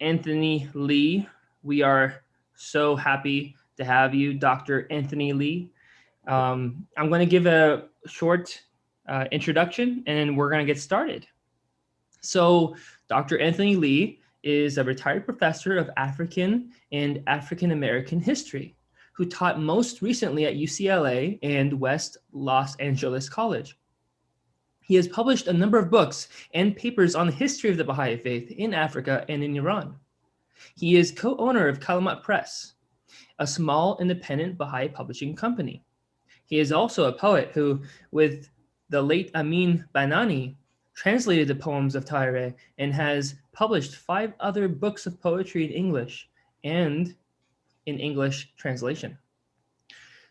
Anthony Lee. We are so happy to have you, Dr. Anthony Lee. I'm going to give a short introduction and we're going to get started. So, Dr. Anthony Lee is a retired professor of African and African American history who taught most recently at UCLA and West Los Angeles College. He has published a number of books and papers on the history of the Baha'i faith in Africa and in Iran. He is co-owner of Kalimat Press, a small independent Baha'i publishing company. He is also a poet who, with the late Amin Banani, translated the poems of Tahirih and has published 5 other books of poetry in English and in English translation.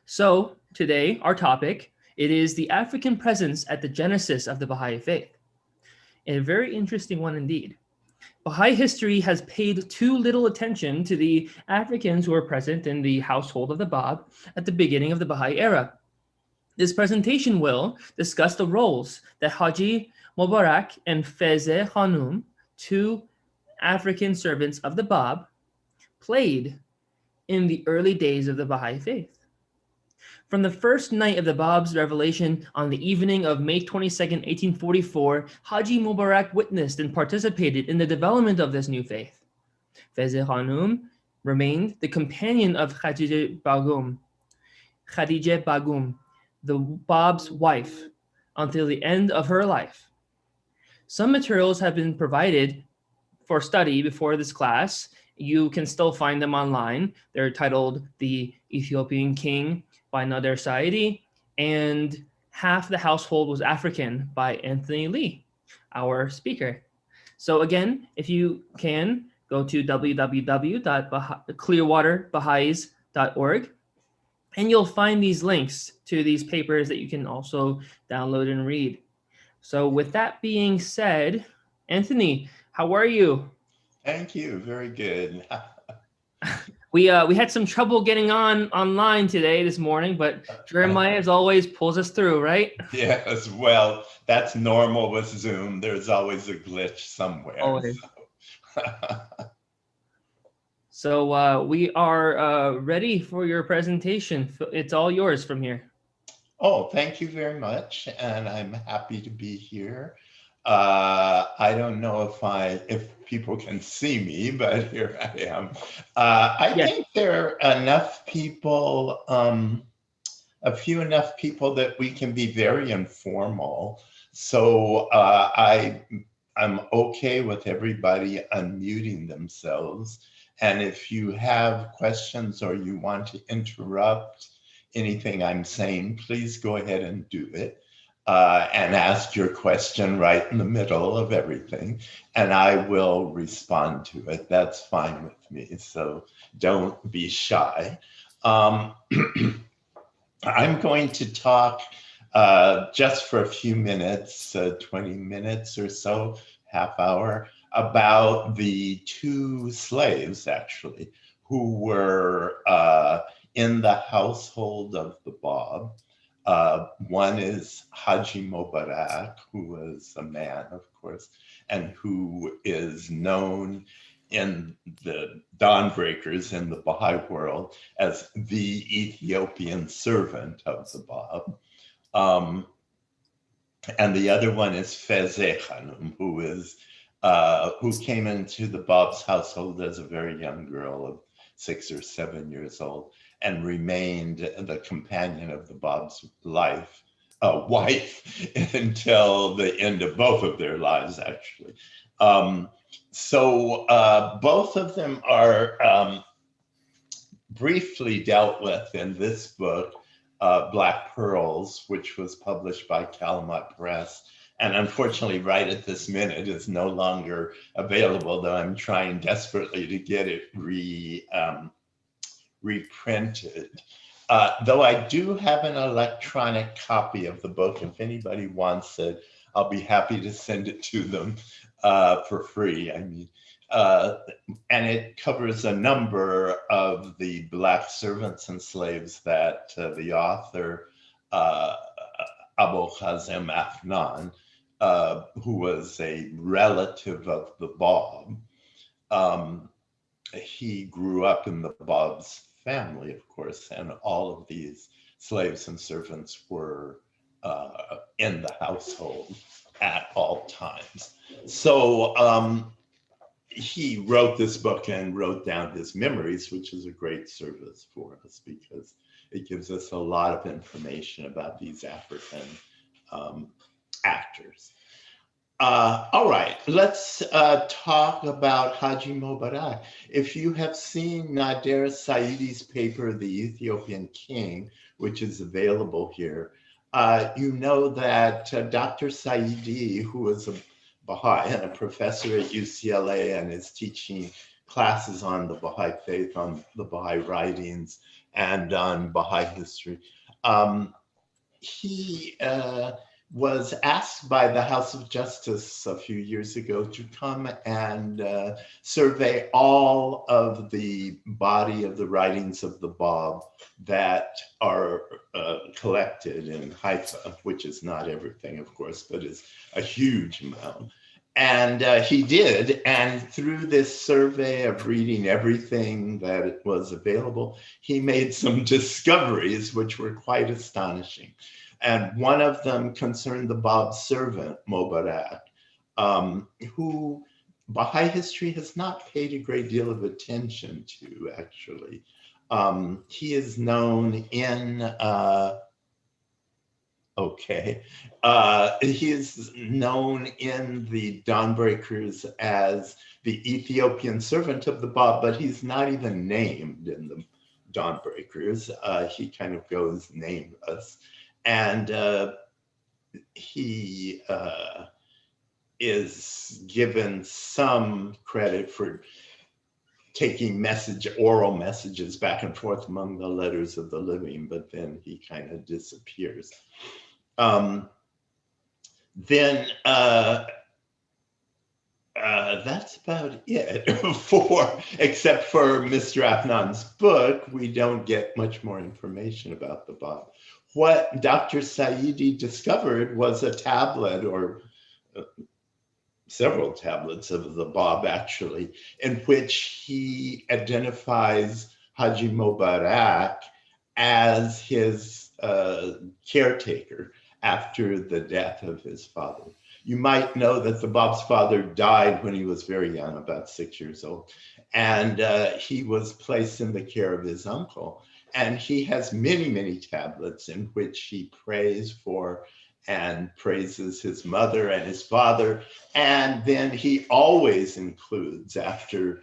So today, our topic, it is the African presence at the genesis of the Baha'i faith. A very interesting one indeed. Baha'i history has paid too little attention to the Africans who were present in the household of the Bab at the beginning of the Baha'i era. This presentation will discuss the roles that Haji Mubarak and Fezzeh Khanum, 2 African servants of the Bab, played in the early days of the Baha'i faith. From the first night of the Bab's revelation on the evening of May 22nd, 1844, Haji Mubarak witnessed and participated in the development of this new faith. Fezzeh Khanum remained the companion of Khadijih Bagum, the Bab's wife, until the end of her life. Some materials have been provided for study before this class. You can still find them online. They're titled The Ethiopian King by Nader Saiedi and Half the Household Was African by Anthony Lee, our speaker. So again, if you can, go to www.clearwaterbaha'is.org and you'll find these links to these papers that you can also download and read. So with that being said, Anthony, how are you? Thank you. Very good. We had some trouble getting online today this morning, but Jeremiah, as always, pulls us through, right? Yes, well, that's normal with Zoom. There's always a glitch somewhere. Always. So we are ready for your presentation. It's all yours from here. Oh, thank you very much, and I'm happy to be here. I don't know if people can see me, but here I am. I think there are enough people, a few enough people that we can be very informal. So I'm okay with everybody unmuting themselves. And if you have questions or you want to interrupt anything I'm saying, please go ahead and do it. And ask your question right in the middle of everything, and I will respond to it. That's fine with me, so don't be shy. I'm going to talk just for a few minutes, 20 minutes or so, half hour, about the 2 slaves, actually, who were in the household of the Bab. One is Haji Mubarak, who was a man, of course, and who is known in the dawnbreakers in the Baha'i world as the Ethiopian servant of the Bab. And the other one is Fezzeh Khanum, who came into the Bab's household as a very young girl of 6 or 7 years old, and remained the companion of the Bab's wife until the end of both of their lives, actually. So both of them are briefly dealt with in this book, Black Pearls, which was published by Kalimat Press. And unfortunately, right at this minute, is no longer available, though I'm trying desperately to get it reprinted. Though I do have an electronic copy of the book. If anybody wants it, I'll be happy to send it to them for free. I mean, and it covers a number of the Black servants and slaves that the author, Abu Khazem Afnan, who was a relative of the Bab, he grew up in the Bob's family, of course, and all of these slaves and servants were in the household at all times. So he wrote this book and wrote down his memories, which is a great service for us because it gives us a lot of information about these African actors. All right, let's talk about Haji Mubarak. If you have seen Nader Saiedi's paper, The Ethiopian King, which is available here, you know that Dr. Saiedi, who is a Baha'i and a professor at UCLA and is teaching classes on the Baha'i faith, on the Baha'i writings, and on Baha'i history, he was asked by the House of Justice a few years ago to come and survey all of the body of the writings of the Bab that are collected in Haifa, which is not everything, of course, but is a huge amount. And he did, and through this survey of reading everything that was available, he made some discoveries which were quite astonishing. And one of them concerned the Bab's servant, Mubarak, who Baha'i history has not paid a great deal of attention to, actually. He is known in he is known in the Dawnbreakers as the Ethiopian servant of the Bab, but he's not even named in the Dawnbreakers. He kind of goes nameless. And he is given some credit for taking oral messages back and forth among the letters of the living, but then he kind of disappears. That's about it except for Mr. Afnan's book, we don't get much more information about the Bab. What Dr. Saiedi discovered was a tablet or several tablets of the Bab, actually, in which he identifies Haji Mubarak as his caretaker after the death of his father. You might know that the Bab's father died when he was very young, about 6 years old, and he was placed in the care of his uncle. And he has many, many tablets in which he prays for and praises his mother and his father. And then he always includes, after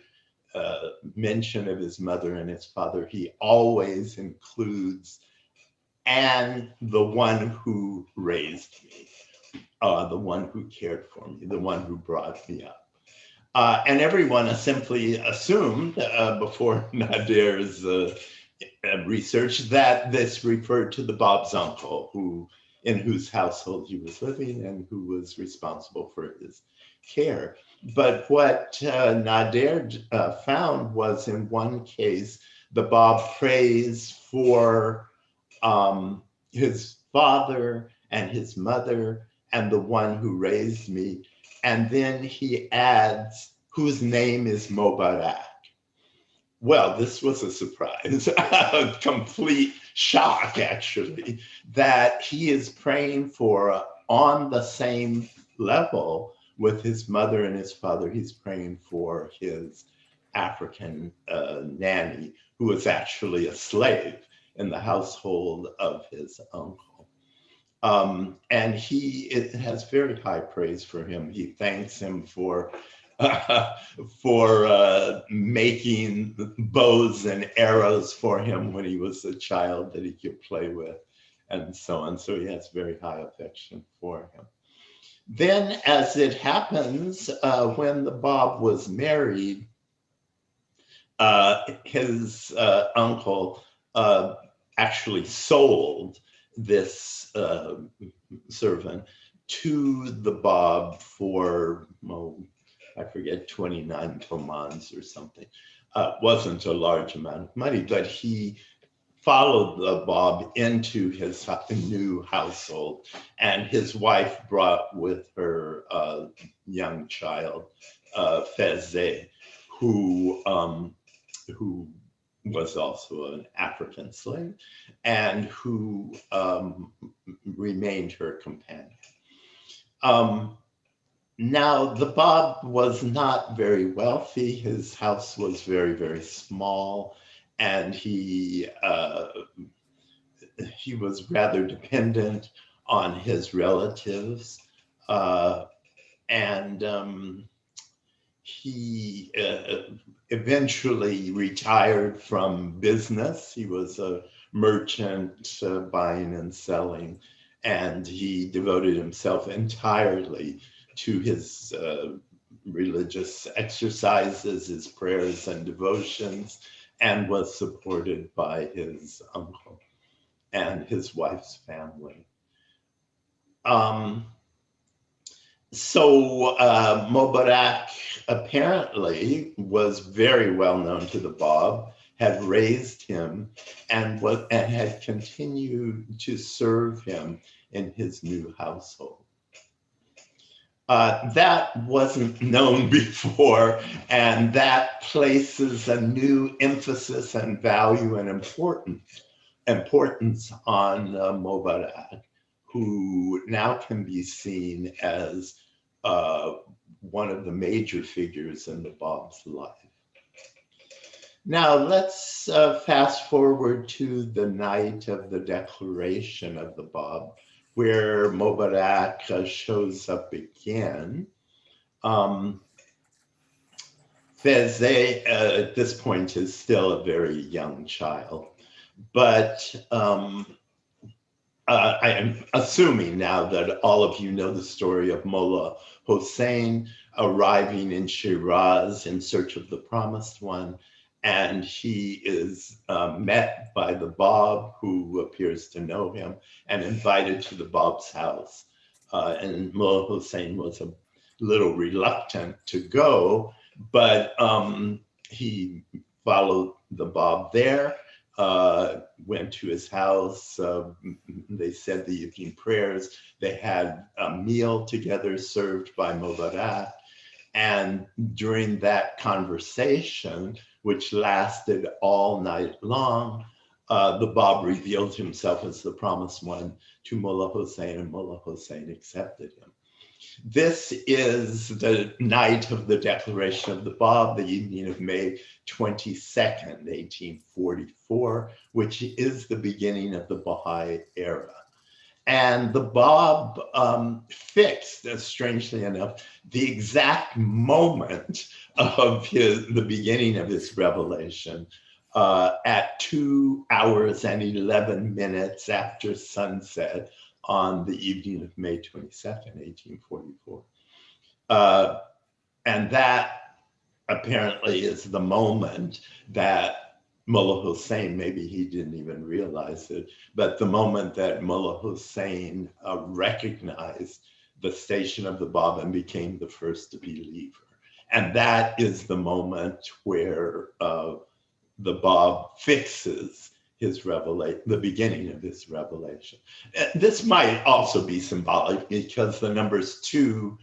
mention of his mother and his father, he always includes, and the one who raised me, the one who cared for me, the one who brought me up. And everyone simply assumed before Nader's research that this referred to the Bab's uncle, in whose household he was living and who was responsible for his care. But what Nader found was, in one case, the Bab prays for his father and his mother and the one who raised me. And then he adds, whose name is Mubarak. Well, this was a surprise, a complete shock, actually, that he is praying for, on the same level with his mother and his father, he's praying for his African nanny, who was actually a slave in the household of his uncle. And he has very high praise for him. He thanks him for making bows and arrows for him when he was a child that he could play with, and so on. So he has very high affection for him. Then, as it happens, when the Bab was married, his uncle actually sold this servant to the Bab for, I forget, 29 tomans or something. Wasn't a large amount of money, but he followed the Bab into his new household, and his wife brought with her young child, Fezzeh, who was also an African slave and who remained her companion. Now, the Bab was not very wealthy. His house was very, very small, and he was rather dependent on his relatives. And he eventually retired from business. He was a merchant, buying and selling, and he devoted himself entirely to his religious exercises, his prayers and devotions, and was supported by his uncle and his wife's family. So Mubarak apparently was very well known to the Bab, had raised him, and had continued to serve him in his new household. That wasn't known before, and that places a new emphasis and value and importance on Mubarak, who now can be seen as one of the major figures in the Bab's life. Now let's fast forward to the night of the declaration of the Bab, where Mubarak shows up again. Fezzeh at this point is still a very young child, but I am assuming now that all of you know the story of Mullah Hossein arriving in Shiraz in search of the promised one. And he is met by the Bab, who appears to know him, and invited to the Bab's house. And Mullah Hossein was a little reluctant to go, but he followed the Bab there. Went to his house. They said the evening prayers. They had a meal together served by Mubarak. And during that conversation, which lasted all night long, the Bab revealed himself as the promised one to Mullah Hossein, and Mullah Hossein accepted him. This is the night of the declaration of the Bab, the evening of May 22nd, 1844, which is the beginning of the Baha'i era. And the Bab fixed, strangely enough, the exact moment of the beginning of his revelation at 2 hours and 11 minutes after sunset on the evening of May 22nd, 1844. And that apparently is the moment that Mullah Hossein, maybe he didn't even realize it, but the moment that Mullah Hossein recognized the station of the Bab and became the first believer. And that is the moment where the Bab fixes his revelation, the beginning of his revelation. This might also be symbolic because the numbers 2,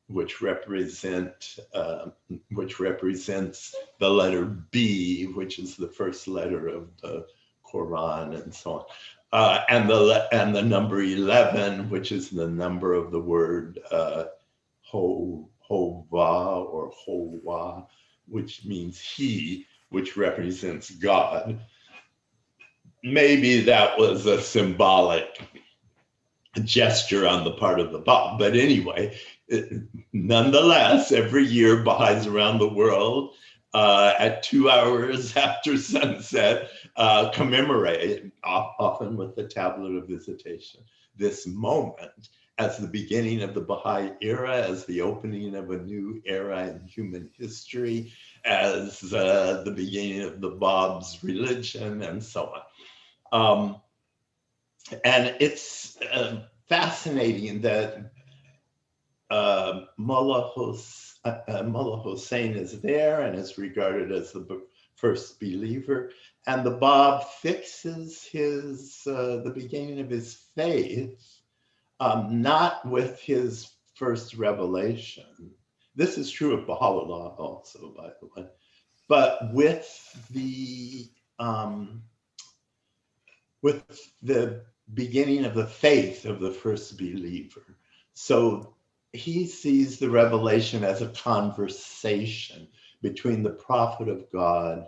which represents the letter B, which is the first letter of the Quran, and so on, and the number 11, which is the number of the word Hova or Hova, which means he, which represents God. Maybe that was a symbolic gesture on the part of the Bab, but anyway, nonetheless, every year Baha'is around the world at 2 hours after sunset commemorate, often with the tablet of visitation, this moment as the beginning of the Baha'i era, as the opening of a new era in human history, as the beginning of the Bab's religion, and so on. And it's fascinating that Mullah Hossein is there and is regarded as the first believer, and the Bab fixes the beginning of his faith, not with his first revelation. This is true of Baha'u'llah also, by the way. but um, with the beginning of the faith of the first believer. So he sees the revelation as a conversation between the prophet of God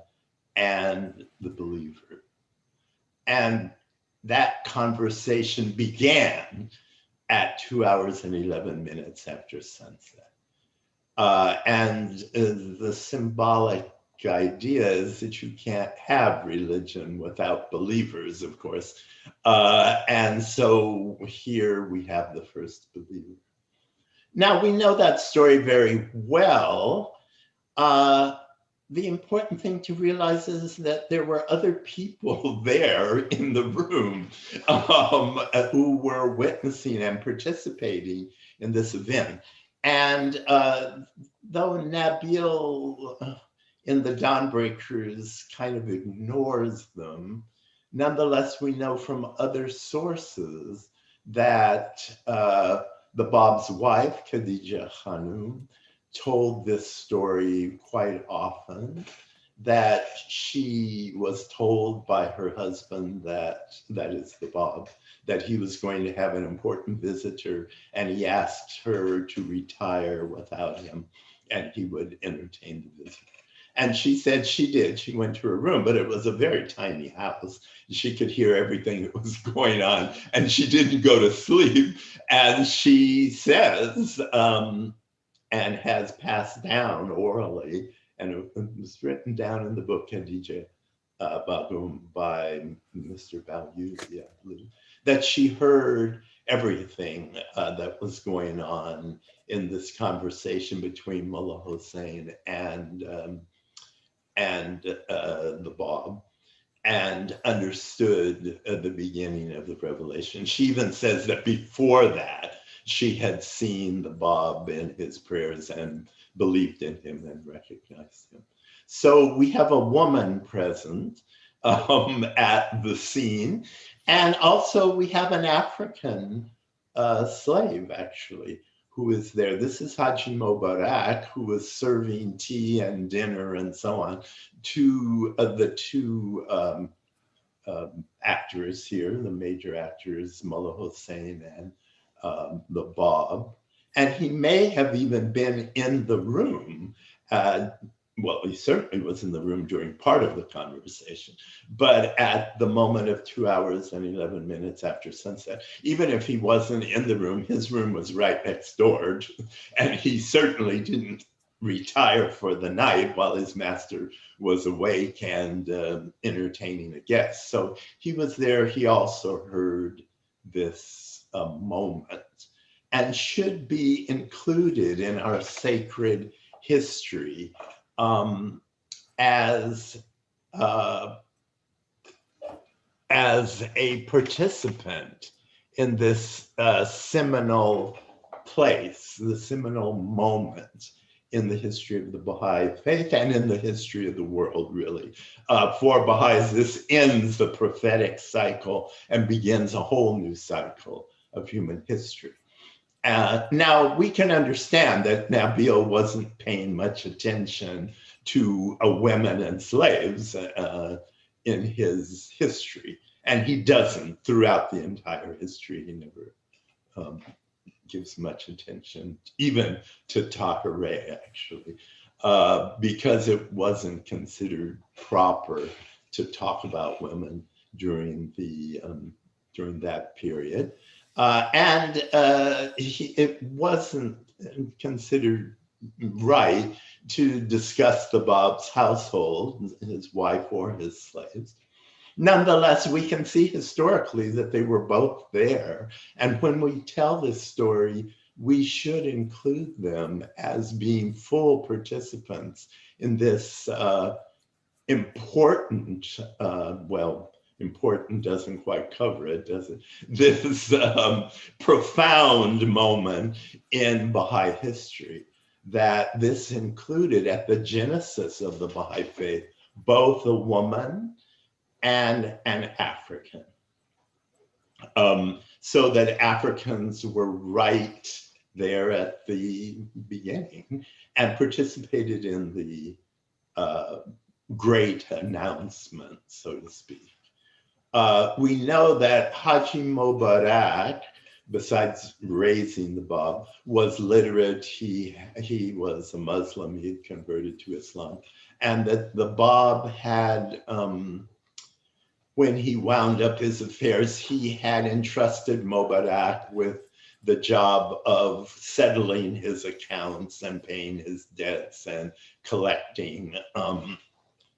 and the believer. And that conversation began at 2 hours and 11 minutes after sunset. And the symbolic idea is that you can't have religion without believers, of course. And so here we have the first believer. Now we know that story very well. The important thing to realize is that there were other people there in the room who were witnessing and participating in this event. And though Nabil in the Dawnbreakers kind of ignores them, nonetheless, we know from other sources that the Bab's wife, Khadijih Khanum, told this story quite often, that she was told by her husband that is the Bab, that he was going to have an important visitor, and he asked her to retire without him and he would entertain the visitor. And she said she did. She went to her room, but it was a very tiny house. She could hear everything that was going on, and she didn't go to sleep. And she says, and has passed down orally, and it was written down in the book Khadijih Bagum by Mr. Balyuzi, I believe, that she heard everything that was going on in this conversation between Mullah Hussein and the Bab, and understood the beginning of the revelation. She even says that before that, she had seen the Bab in his prayers and believed in him and recognized him. So we have a woman present at the scene. And also we have an African slave, actually, who is there. This is Haji Mubarak, who was serving tea and dinner and so on to the two actors here, the major actors, Mullah Hussein and the Bab. And he may have even been in the room. Well, he certainly was in the room during part of the conversation, but at the moment of 2 hours and 11 minutes after sunset, even if he wasn't in the room, his room was right next door, and he certainly didn't retire for the night while his master was awake and entertaining a guest. So he was there. He also heard this moment, and should be included in our sacred history as a participant in this seminal place, the seminal moment in the history of the Baha'i faith and in the history of the world, really. For Baha'is, this ends the prophetic cycle and begins a whole new cycle of human history. Now, we can understand that Nabil wasn't paying much attention to women and slaves in his history, and he doesn't throughout the entire history. He never gives much attention, even to Tahirih, actually, because it wasn't considered proper to talk about women during that period. It wasn't considered right to discuss the Bab's household, his wife or his slaves. Nonetheless, we can see historically that they were both there. And when we tell this story, we should include them as being full participants in this important, important doesn't quite cover it, does it? This profound moment in Baha'i history, that this included at the genesis of the Baha'i faith, both a woman and an African. So that Africans were right there at the beginning and participated in the great announcement, so to speak. We know that Haji Mubarak, besides raising the Bab, was literate. He was a Muslim. He had converted to Islam. And that the Bab had, when he wound up his affairs, he had entrusted Mubarak with the job of settling his accounts and paying his debts and collecting from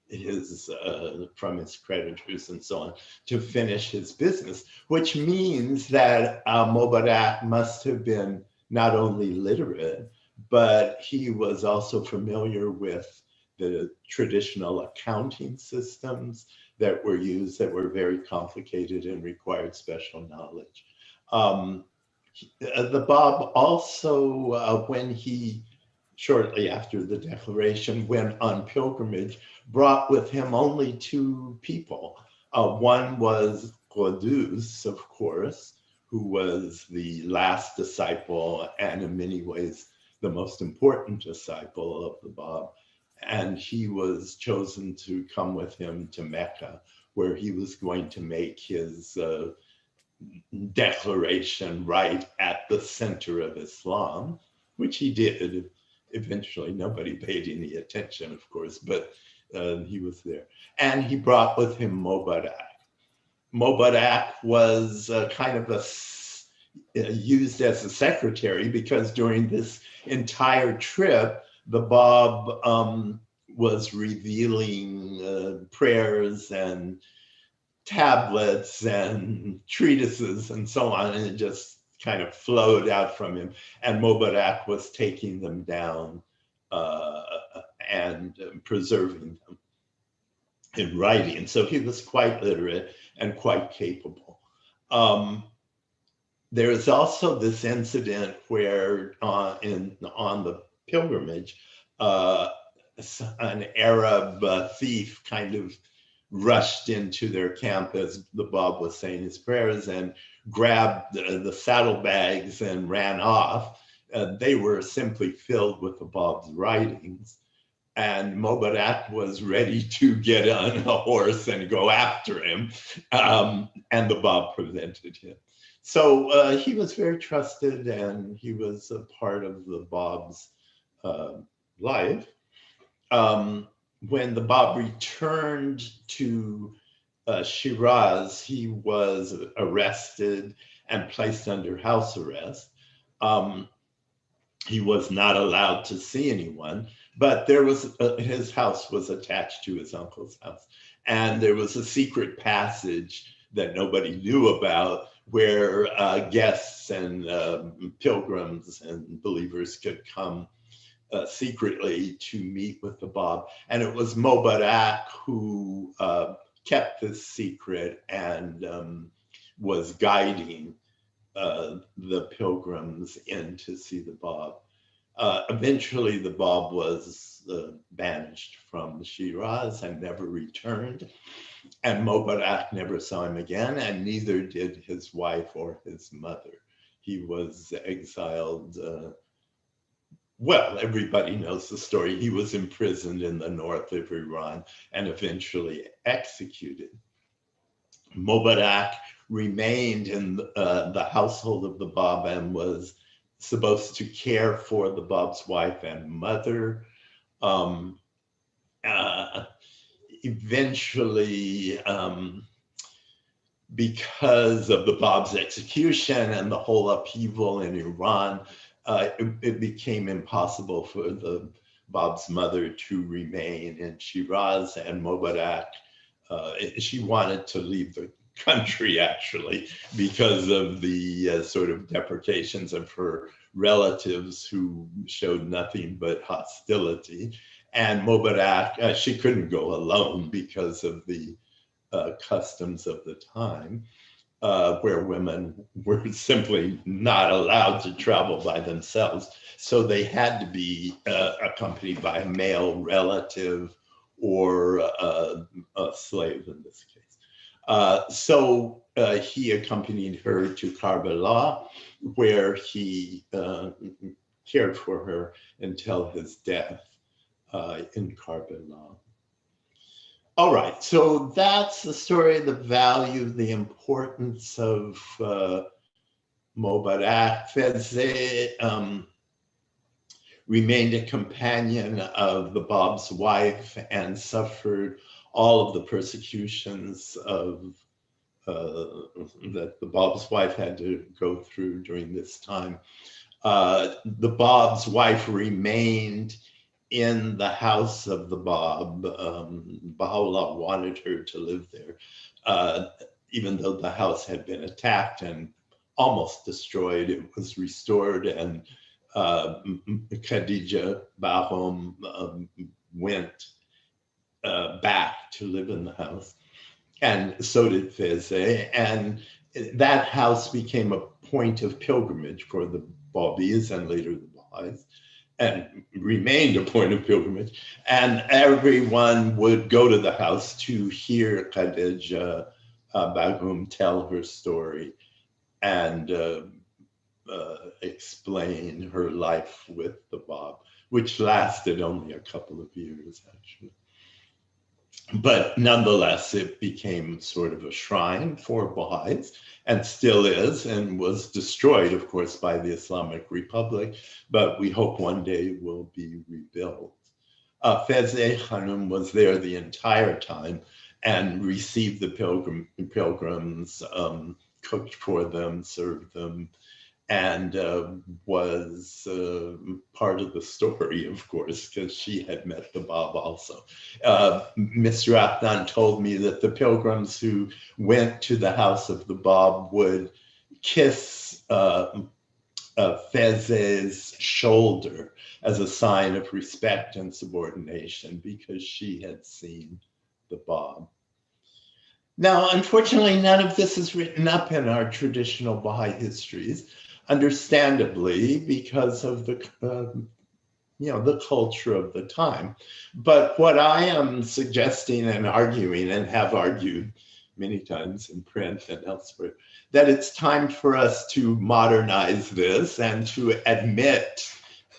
his creditors and so on to finish his business, which means that Mubarak must have been not only literate, but he was also familiar with the traditional accounting systems that were used that were very complicated and required special knowledge. The Bab also, when he, shortly after the declaration, went on pilgrimage, brought with him only two people. One was Qudus, of course, who was the last disciple and in many ways the most important disciple of the Bab. And he was chosen to come with him to Mecca, where he was going to make his declaration right at the center of Islam, which he did. Eventually, nobody paid any attention, of course, but he was there. And he brought with him Mubarak. Mubarak was kind of used as a secretary, because during this entire trip, the Bab was revealing prayers and tablets and treatises and so on, and it just kind of flowed out from him. And Mubarak was taking them down and preserving them in writing. So he was quite literate and quite capable. There is also this incident where on the pilgrimage, an Arab thief kind of rushed into their camp as the Bab was saying his prayers and grabbed the saddlebags and ran off. They were simply filled with the Bab's writings. And Mubarak was ready to get on a horse and go after him. And the Bab prevented him. So he was very trusted, and he was a part of the Bab's life. When the Bab returned to Shiraz, he was arrested and placed under house arrest. He was not allowed to see anyone, but there was his house was attached to his uncle's house, and there was a secret passage that nobody knew about, where guests and pilgrims and believers could come secretly to meet with the Bab. And it was Mubarak who kept this secret and was guiding the pilgrims in to see the Bab. Eventually, the Bab was banished from Shiraz and never returned. And Mubarak never saw him again, and neither did his wife or his mother. He was exiled. Well, everybody knows the story. He was imprisoned in the north of Iran and eventually executed. Mubarak remained in the household of the Bab and was supposed to care for the Bab's wife and mother. Eventually, because of the Bab's execution and the whole upheaval in Iran, it became impossible for the Bab's mother to remain in Shiraz, and Mubarak, she wanted to leave the country, actually, because of the sort of deportations of her relatives who showed nothing but hostility. And Mubarak, she couldn't go alone because of the customs of the time, where women were simply not allowed to travel by themselves. So they had to be accompanied by a male relative or a slave in this case. So he accompanied her to Karbala, where he cared for her until his death. in Karbala. All right, so that's the story, the value, the importance of Mubarak. Fezzeh remained a companion of the Bab's wife and suffered all of the persecutions of that the Bab's wife had to go through during this time. The Bab's wife remained in the house of the Bab. Baha'u'llah wanted her to live there, even though the house had been attacked and almost destroyed. It was restored, and Khadijih Bagum went back to live in the house, and so did Fezzeh. And that house became a point of pilgrimage for the Babis and later the Baha'is, and remained a point of pilgrimage. And everyone would go to the house to hear Khadijih Bagum tell her story and explain her life with the Bab, which lasted only a couple of years, actually. But nonetheless, it became sort of a shrine for Baha'is, and still is, and was destroyed, of course, by the Islamic Republic, but we hope one day will be rebuilt. Fezzeh Khanum was there the entire time and received the pilgrims, cooked for them, served them, and was part of the story, of course, because she had met the Bab also. Mr. Afnan told me that the pilgrims who went to the house of the Bab would kiss Fezzeh's shoulder as a sign of respect and subordination because she had seen the Bab. Now, unfortunately, none of this is written up in our traditional Baha'i histories, understandably, because of the the culture of the time. But what I am suggesting and arguing, and have argued many times in print and elsewhere, that it's time for us to modernize this and to admit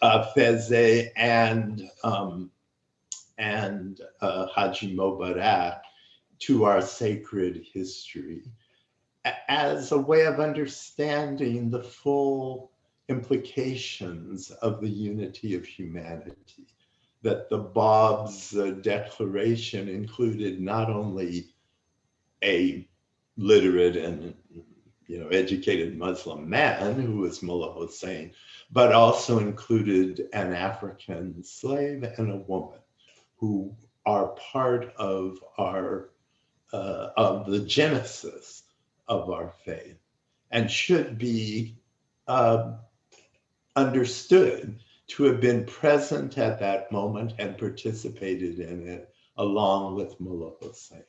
Fezzeh and Haji Mubarak to our sacred history as a way of understanding the full implications of the unity of humanity, that the Bab's declaration included not only a literate and educated Muslim man who was Mullah Hussein, but also included an African slave and a woman who are part of our of the genesis of our faith and should be understood to have been present at that moment and participated in it along with Mullah Hussein.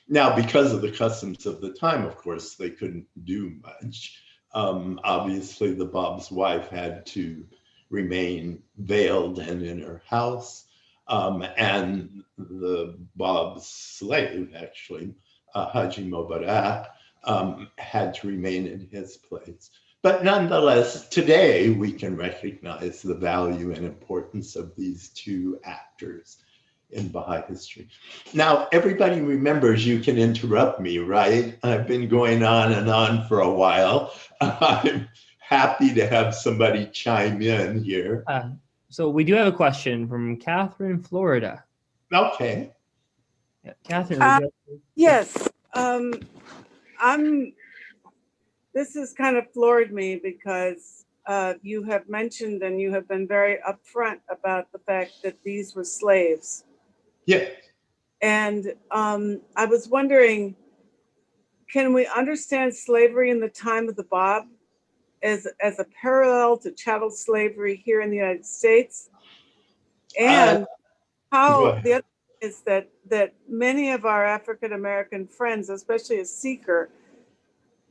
Now, because of the customs of the time, of course, they couldn't do much. Obviously, the Bab's wife had to remain veiled and in her house. And the Bab's slave, actually, Haji Mubarak, had to remain in his place. But nonetheless, today we can recognize the value and importance of these two actors in Baha'i history. Now, everybody remembers you can interrupt me, right? I've been going on and on for a while. I'm happy to have somebody chime in here. So we do have a question from Catherine, Florida. Okay. Yeah, Catherine. Yes. This has kind of floored me because you have mentioned and you have been very upfront about the fact that these were slaves. Yeah. And I was wondering, can we understand slavery in the time of the Bab as a parallel to chattel slavery here in the United States? And how the other is that many of our African American friends, especially a seeker,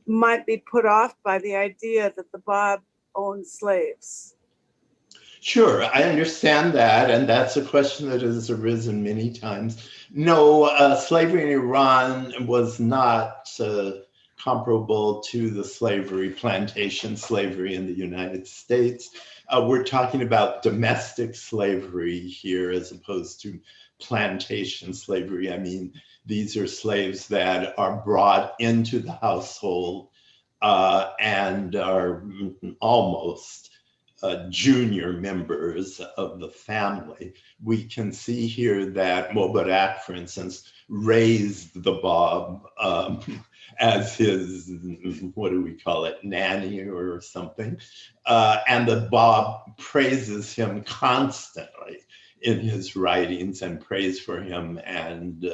might be put off by the idea that the Bab owned slaves. Sure, I understand that, and that's a question that has arisen many times. No, slavery in Iran was not comparable to the slavery, plantation slavery in the United States. We're talking about domestic slavery here as opposed to plantation slavery. I mean, these are slaves that are brought into the household and are almost junior members of the family. We can see here that Mubarak, for instance, raised the Bab as his, what do we call it, nanny or something. And the Bab praises him constantly in his writings and prays for him and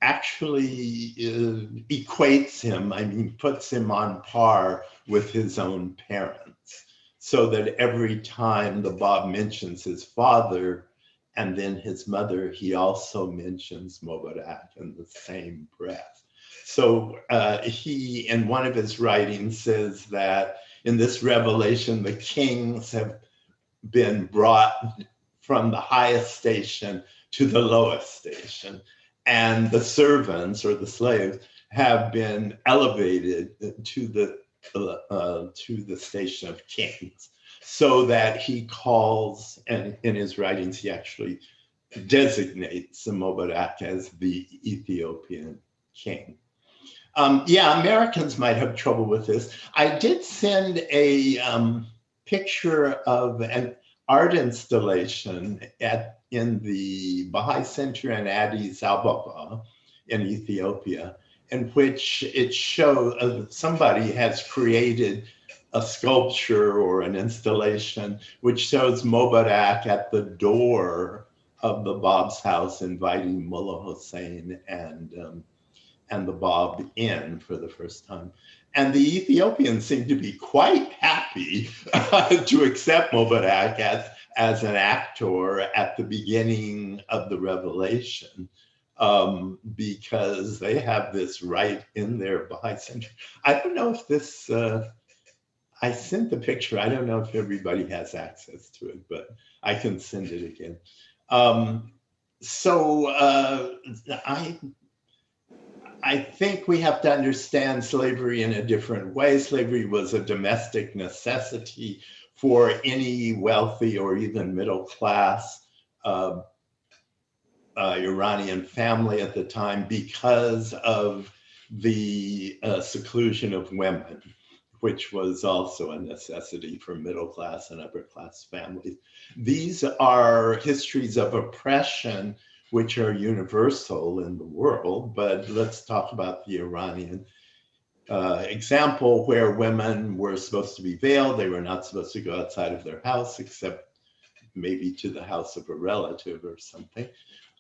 actually equates him, I mean, puts him on par with his own parents, so that every time the Bab mentions his father and then his mother, he also mentions Mubarak in the same breath. So he, in one of his writings, says that in this revelation, the kings have been brought from the highest station to the lowest station, and the servants or the slaves have been elevated to the station of kings, so that he calls, and in his writings he actually designates Mubarak as the Ethiopian king. Yeah, Americans might have trouble with this. I did send a picture of an art installation in the Baha'i Center in Addis Ababa in Ethiopia, in which it shows somebody has created a sculpture or an installation which shows Mubarak at the door of the Bab's house inviting Mullah Hussein and the Bab in for the first time. And the Ethiopians seem to be quite happy to accept Mubarak as an actor at the beginning of the revelation, because they have this right in their Baha'i center. I don't know if this, I sent the picture. I don't know if everybody has access to it, but I can send it again. I think we have to understand slavery in a different way. Slavery was a domestic necessity for any wealthy or even middle class Iranian family at the time, because of the seclusion of women, which was also a necessity for middle class and upper class families. These are histories of oppression which are universal in the world, but let's talk about the Iranian example, where women were supposed to be veiled. They were not supposed to go outside of their house except maybe to the house of a relative or something.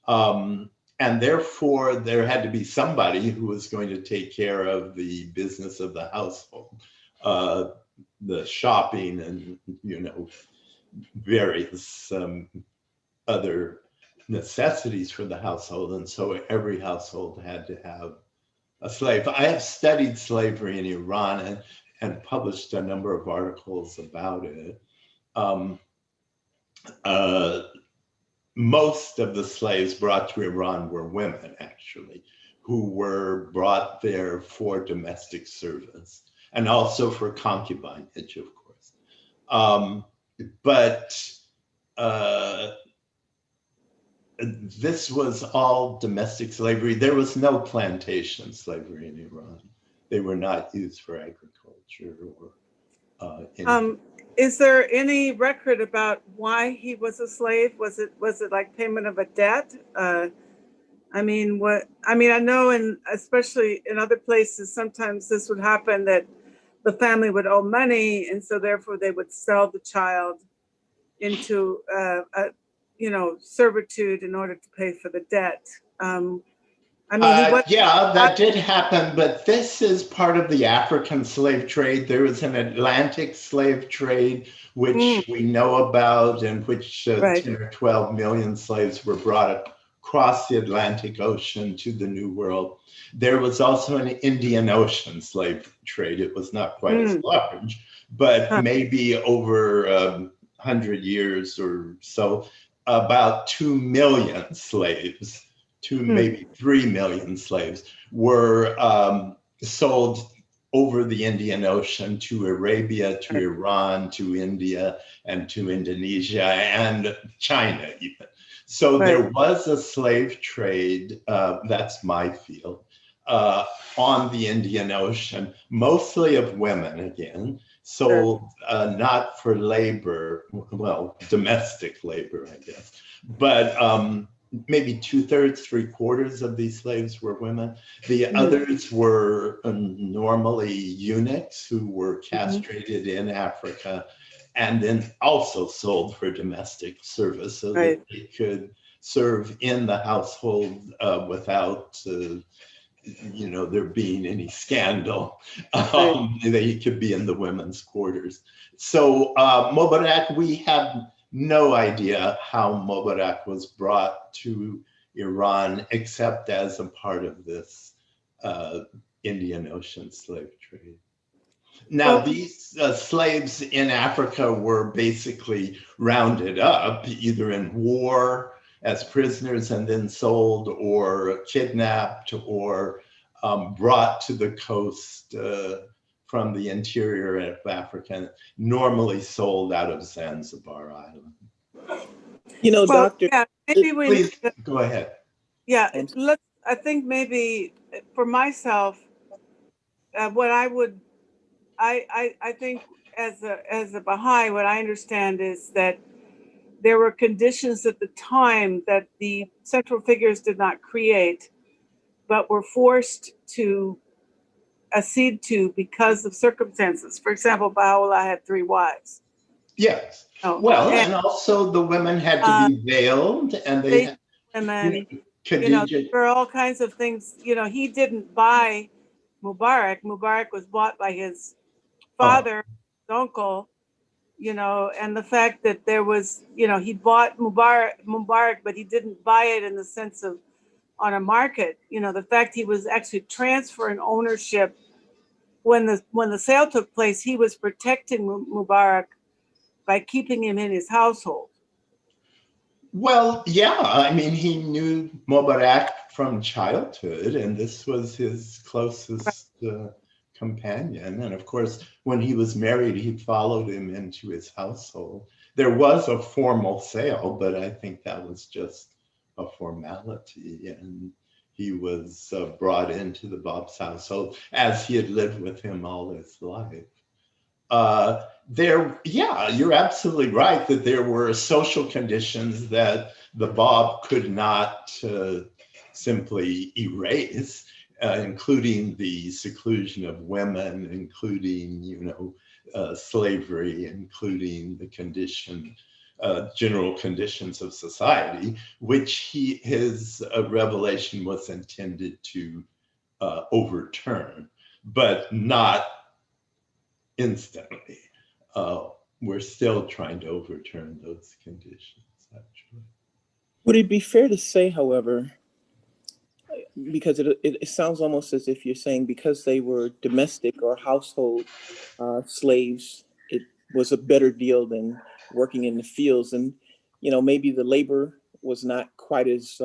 And therefore, there had to be somebody who was going to take care of the business of the household, the shopping and, you know, various other necessities for the household. And so every household had to have a slave. I have studied slavery in Iran and published a number of articles about it. Most of the slaves brought to Iran were women, actually, who were brought there for domestic service and also for concubinage, of course. This was all domestic slavery. There was no plantation slavery in Iran. They were not used for agriculture or anything. Is there any record about why he was a slave? Was it like payment of a debt? I know especially in other places, sometimes this would happen, that the family would owe money, and so therefore they would sell the child into servitude in order to pay for the debt. Yeah, that did happen, but this is part of the African slave trade. There was an Atlantic slave trade, which we know about, in which 10 or 12 million slaves were brought across the Atlantic Ocean to the New World. There was also an Indian Ocean slave trade. It was not quite as large, but maybe over 100 years or so, about 2 million slaves, maybe 3 million slaves were sold over the Indian Ocean to Arabia, to Iran, to India, and to Indonesia, and China even. So there was a slave trade, that's my field, on the Indian Ocean, mostly of women again, sold not for labor, well, domestic labor, I guess, but maybe 2/3, 3/4 of these slaves were women. The others were normally eunuchs who were castrated in Africa and then also sold for domestic service so that they could serve in the household without there being any scandal. They could be in the women's quarters. So Mubarak, we have no idea how Mubarak was brought to Iran except as a part of this Indian Ocean slave trade. Now, these slaves in Africa were basically rounded up either in war as prisoners and then sold, or kidnapped, or brought to the coast from the interior of Africa, normally sold out of Zanzibar Island. Doctor, maybe please go ahead. Yeah, I think maybe for myself, what I think as a Baha'i, what I understand is that there were conditions at the time that the central figures did not create, but were forced to accede to because of circumstances. For example, Baha'u'llah had 3 wives. Yes. And also the women had to be veiled, and they had women. There were all kinds of things. He didn't buy Mubarak. Mubarak was bought by his father, his uncle. And the fact that there was, he bought Mubarak, but he didn't buy it in the sense of on a market. The fact he was actually transferring ownership when the sale took place, he was protecting Mubarak by keeping him in his household. Well, yeah, I mean, he knew Mubarak from childhood, and this was his closest companion. And of course, when he was married, he followed him into his household. There was a formal sale, but I think that was just a formality. And he was brought into the Bab's household as he had lived with him all his life. You're absolutely right that there were social conditions that the Bab could not simply erase, including the seclusion of women, including, slavery, including the general conditions of society, which his revelation was intended to overturn, but not instantly. We're still trying to overturn those conditions, actually. Would it be fair to say, however, because it sounds almost as if you're saying because they were domestic or household slaves, it was a better deal than working in the fields. And, maybe the labor was not quite as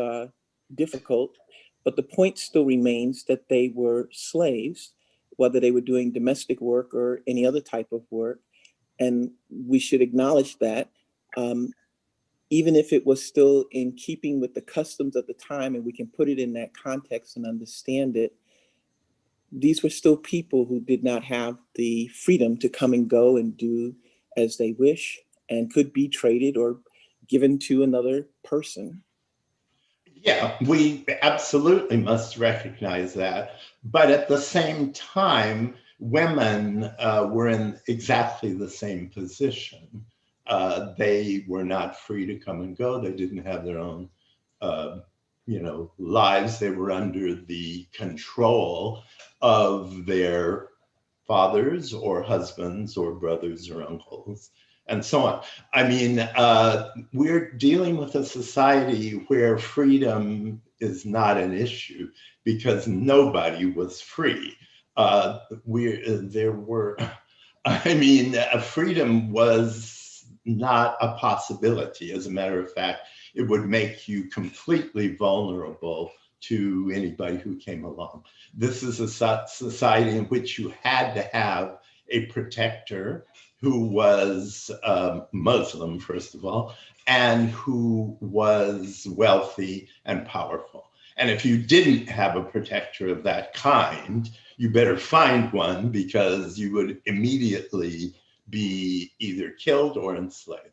difficult, but the point still remains that they were slaves, whether they were doing domestic work or any other type of work. And we should acknowledge that, even if it was still in keeping with the customs of the time, and we can put it in that context and understand it, these were still people who did not have the freedom to come and go and do as they wish, and could be traded or given to another person. Yeah, we absolutely must recognize that. But at the same time, women were in exactly the same position. They were not free to come and go. They didn't have their own, lives. They were under the control of their fathers or husbands or brothers or uncles, and so on. I mean, we're dealing with a society where freedom is not an issue because nobody was free. Freedom was not a possibility. As a matter of fact, it would make you completely vulnerable to anybody who came along. This is a society in which you had to have a protector who was Muslim, first of all, and who was wealthy and powerful. And if you didn't have a protector of that kind, you better find one, because you would immediately be either killed or enslaved.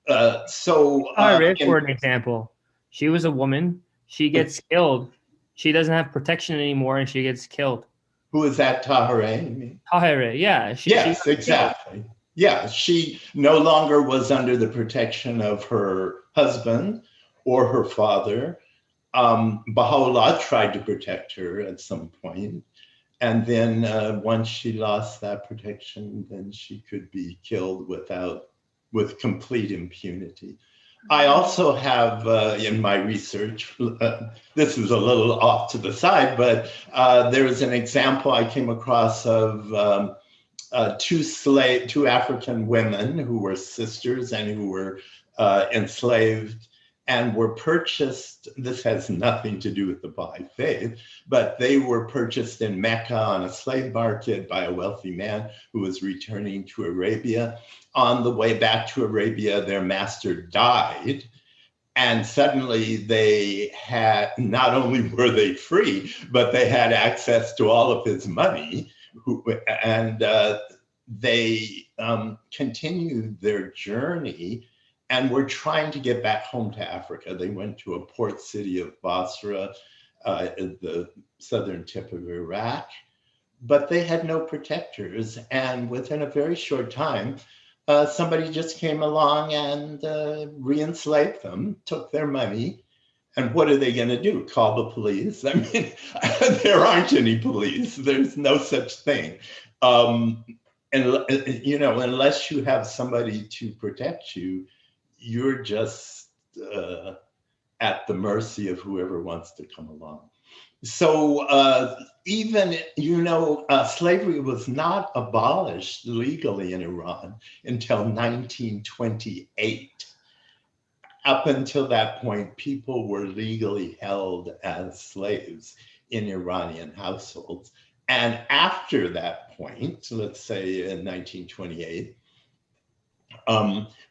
For an example, she was a woman. She gets killed. She doesn't have protection anymore, and she gets killed. Who is that, Tahirih, you mean? Tahirih, yeah. Yes, exactly. Yeah, she no longer was under the protection of her husband or her father. Baha'u'llah tried to protect her at some point. And then once she lost that protection, then she could be killed with complete impunity. I also have in my research, this is a little off to the side, but there is an example I came across of two African women who were sisters and who were enslaved and were purchased. This has nothing to do with the Baha'i faith, but they were purchased in Mecca on a slave market by a wealthy man who was returning to Arabia. On the way back to Arabia, their master died. And suddenly they had, not only were they free, but they had access to all of his money. And they continued their journey and were trying to get back home to Africa. They went to a port city of Basra, at the southern tip of Iraq, but they had no protectors. And within a very short time, somebody just came along and re-enslaved them, took their money. And what are they going to do? Call the police? I mean, there aren't any police. There's no such thing. And, you know, unless you have somebody to protect you, you're just at the mercy of whoever wants to come along. So even, you know, slavery was not abolished legally in Iran until 1928. Up until that point, people were legally held as slaves in Iranian households. And after that point, let's say in 1928,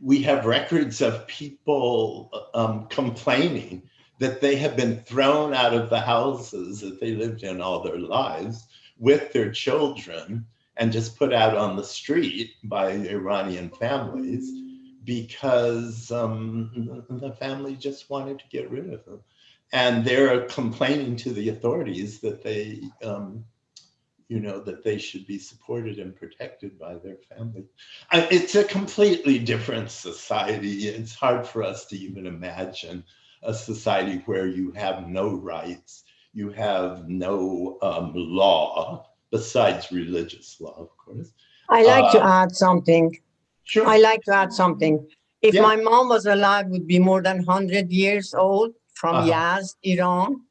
we have records of people complaining that they have been thrown out of the houses that they lived in all their lives with their children and just put out on the street by Iranian families because the family just wanted to get rid of them. And they're complaining to the authorities that they, you know, that they should be supported and protected by their family. It's a completely different society. It's hard for us to even imagine a society where you have no rights, you have no law, besides religious law, of course. I like to add something. Sure. I like to add something. If Yeah. my mom was alive, would be more than 100 years old, from Yazd, Iran.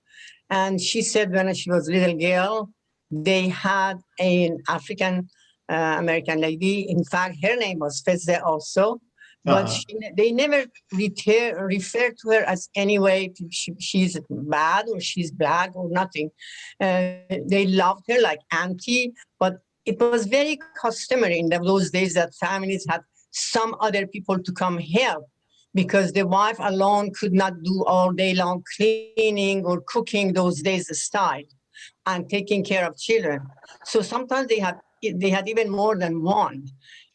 And she said when she was a little girl, they had an African American lady. In fact, her name was Fezzeh also. But they never refer to her as any way she's bad or she's black or nothing. They loved her like auntie, but it was very customary in those days that families had some other people to come help because the wife alone could not do all day long cleaning or cooking those days style and taking care of children. So sometimes they had even more than one.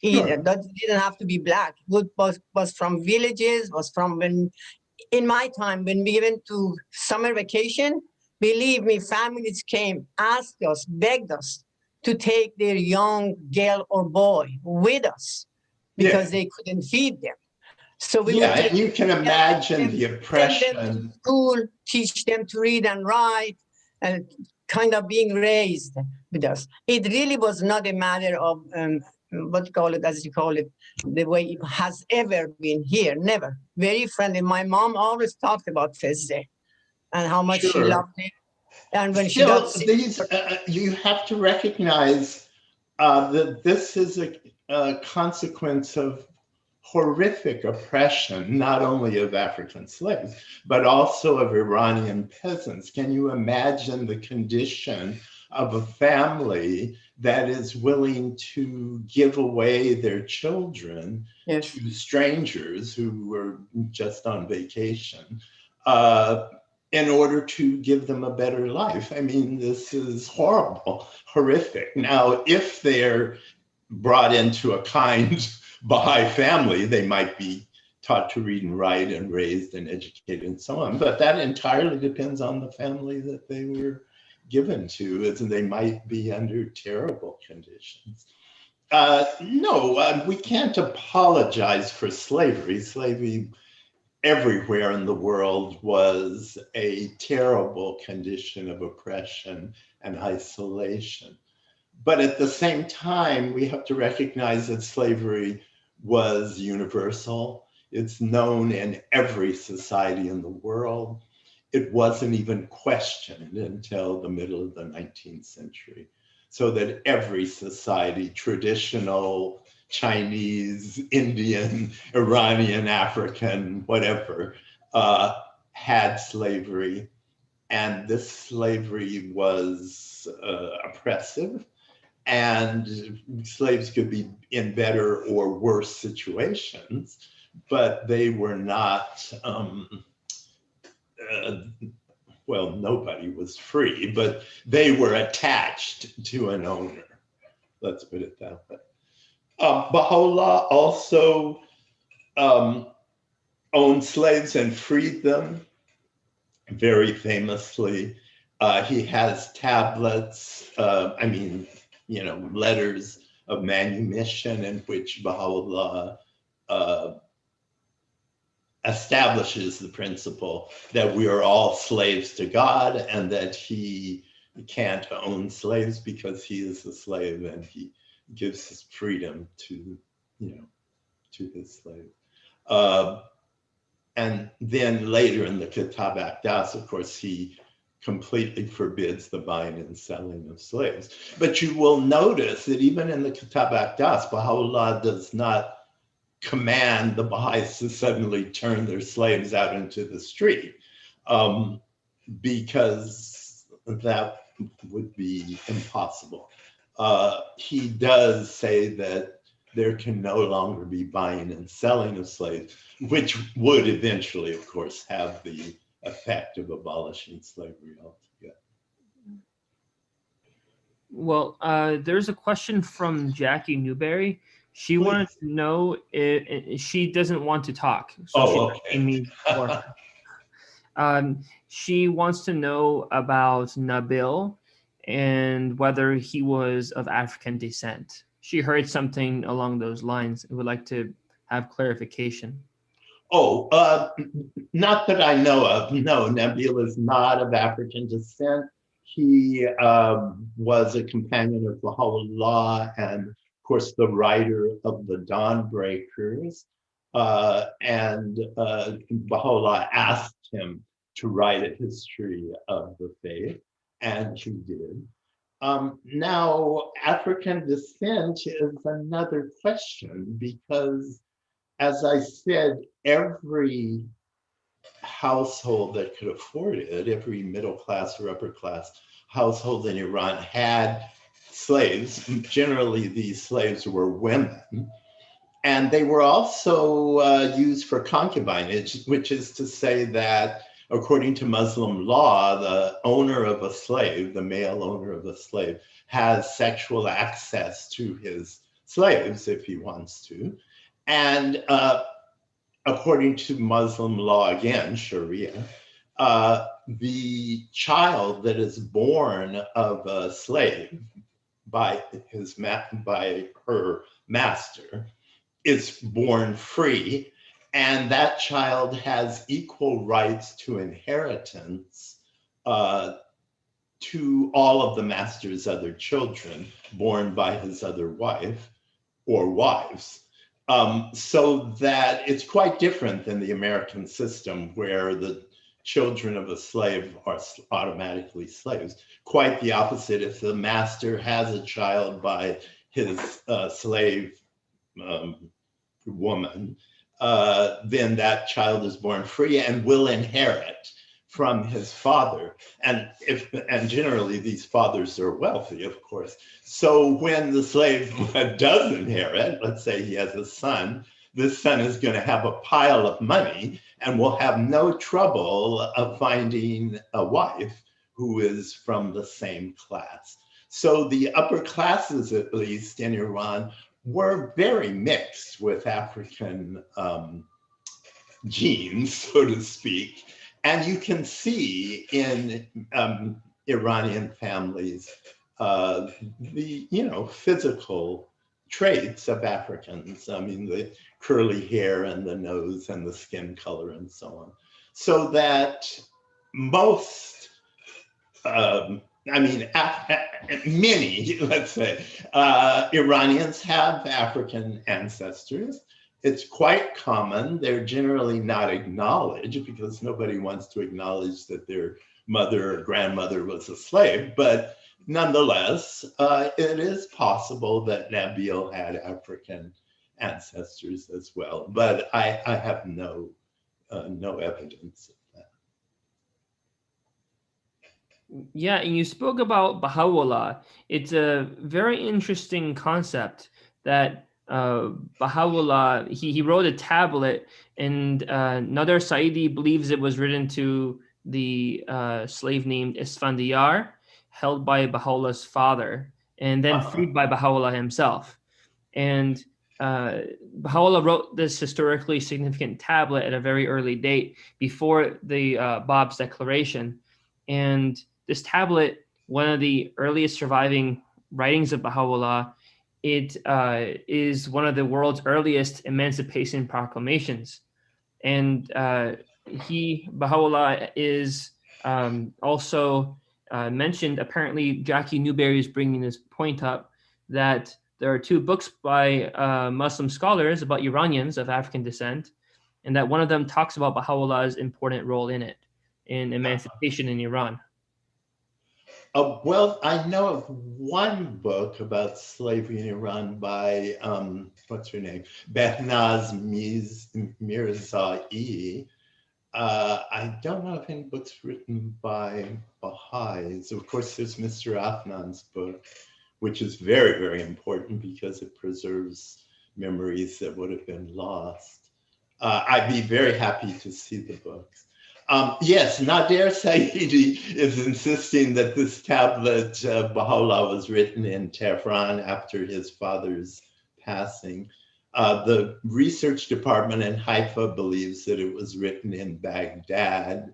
That didn't have to be black. It was from villages, was from in my time, when we went to summer vacation, believe me, families came, asked us, begged us to take their young girl or boy with us because they couldn't feed them. So we would and you can imagine the oppression. Send them to school, teach them to read and write, and kind of being raised with us. It really was not a matter of what you call it, as you call it, the way it has ever been here. Never. Very friendly. My mom always talked about Fezzeh and how much she loved it. And when she got sick, you have to recognize that this is a consequence of horrific oppression, not only of African slaves, but also of Iranian peasants. Can you imagine the condition of a family that is willing to give away their children Yes. to strangers who were just on vacation in order to give them a better life? I mean, this is horrible, horrific. Now, if they're brought into a kind Baha'i family, they might be taught to read and write and raised and educated and so on. But that entirely depends on the family that they were given to, as they might be under terrible conditions. No, we can't apologize for slavery. Slavery everywhere in the world was a terrible condition of oppression and isolation. But at the same time, we have to recognize that slavery was universal. It's known in every society in the world. It wasn't even questioned until the middle of the 19th century. So that every society, traditional, Chinese, Indian, Iranian, African, whatever, had slavery. And this slavery was oppressive. And slaves could be in better or worse situations, but they were not, well, nobody was free, but they were attached to an owner. Let's put it that way. Baha'u'llah also owned slaves and freed them, very famously. He has tablets, letters of manumission in which Baha'u'llah establishes the principle that we are all slaves to God and that he can't own slaves because he is a slave and he gives his freedom to his slave. And then later in the Kitab Aqdas, of course, he completely forbids the buying and selling of slaves. But you will notice that even in the Kitab Aqdas, Baha'u'llah does not command the Baha'is to suddenly turn their slaves out into the street, because that would be impossible. He does say that there can no longer be buying and selling of slaves, which would eventually, of course, have the effect of abolishing slavery altogether. Well, there's a question from Jackie Newberry. She Please. wanted to know if she doesn't want to talk. So Okay. She wants to know about Nabil and whether he was of African descent. She heard something along those lines and would like to have clarification. Not that I know of. No, Nabil is not of African descent. He was a companion of Baha'u'llah and, of course, the writer of the Dawnbreakers. And Baha'u'llah asked him to write a history of the faith, and he did. Now, African descent is another question because, as I said, every household that could afford it, every middle class or upper class household in Iran had slaves. Generally, these slaves were women. And they were also used for concubinage, which is to say that according to Muslim law, the owner of a slave, the male owner of a slave, has sexual access to his slaves if he wants to. And according to Muslim law, again, Sharia, the child that is born of a slave by her master is born free, and that child has equal rights to inheritance to all of the master's other children born by his other wife or wives. So that it's quite different than the American system where the children of a slave are automatically slaves. Quite the opposite. If the master has a child by his slave woman, then that child is born free and will inherit from his father. And generally these fathers are wealthy, of course. So when the slave does inherit, let's say he has a son, this son is going to have a pile of money and will have no trouble of finding a wife who is from the same class. So the upper classes, at least in Iran, were very mixed with African genes, so to speak. And you can see in Iranian families the physical traits of Africans. I mean, the curly hair and the nose and the skin color and so on. So that most, many, let's say, Iranians have African ancestors. It's quite common. They're generally not acknowledged because nobody wants to acknowledge that their mother or grandmother was a slave. But nonetheless, it is possible that Nabil had African ancestors as well. But I have no evidence of that. Yeah, and you spoke about Baha'u'llah. It's a very interesting concept that Baha'u'llah, he wrote a tablet, and Nader Saiedi believes it was written to the slave named Isfandiyar, held by Baha'u'llah's father, and then freed by Baha'u'llah himself. And Baha'u'llah wrote this historically significant tablet at a very early date before the Bab's declaration. And this tablet, one of the earliest surviving writings of Baha'u'llah, it is one of the world's earliest emancipation proclamations. And Baha'u'llah is also mentioned, apparently Jackie Newberry is bringing this point up, that there are two books by Muslim scholars about Iranians of African descent, and that one of them talks about Baha'u'llah's important role in it, in emancipation in Iran. Well, I know of one book about slavery in Iran by, what's her name? Behnaz Mirzai. I don't know of any books written by Baha'is. Of course, there's Mr. Afnan's book, which is very, very important because it preserves memories that would have been lost. I'd be very happy to see the books. Yes, Nader Saiedi is insisting that this tablet, Baha'u'llah, was written in Tehran after his father's passing. The research department in Haifa believes that it was written in Baghdad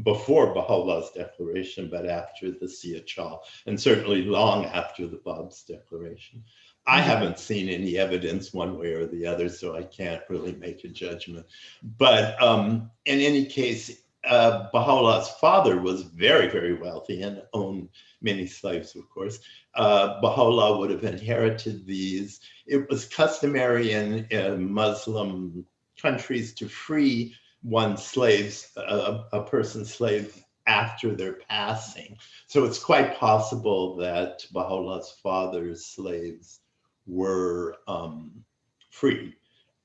before Baha'u'llah's declaration, but after the Siyachal, and certainly long after the Bab's declaration. I haven't seen any evidence one way or the other, so I can't really make a judgment. But in any case, Baha'u'llah's father was very, very wealthy and owned many slaves, of course. Baha'u'llah would have inherited these. It was customary in Muslim countries to free one's slaves, a person's slave, after their passing. So it's quite possible that Baha'u'llah's father's slaves were free.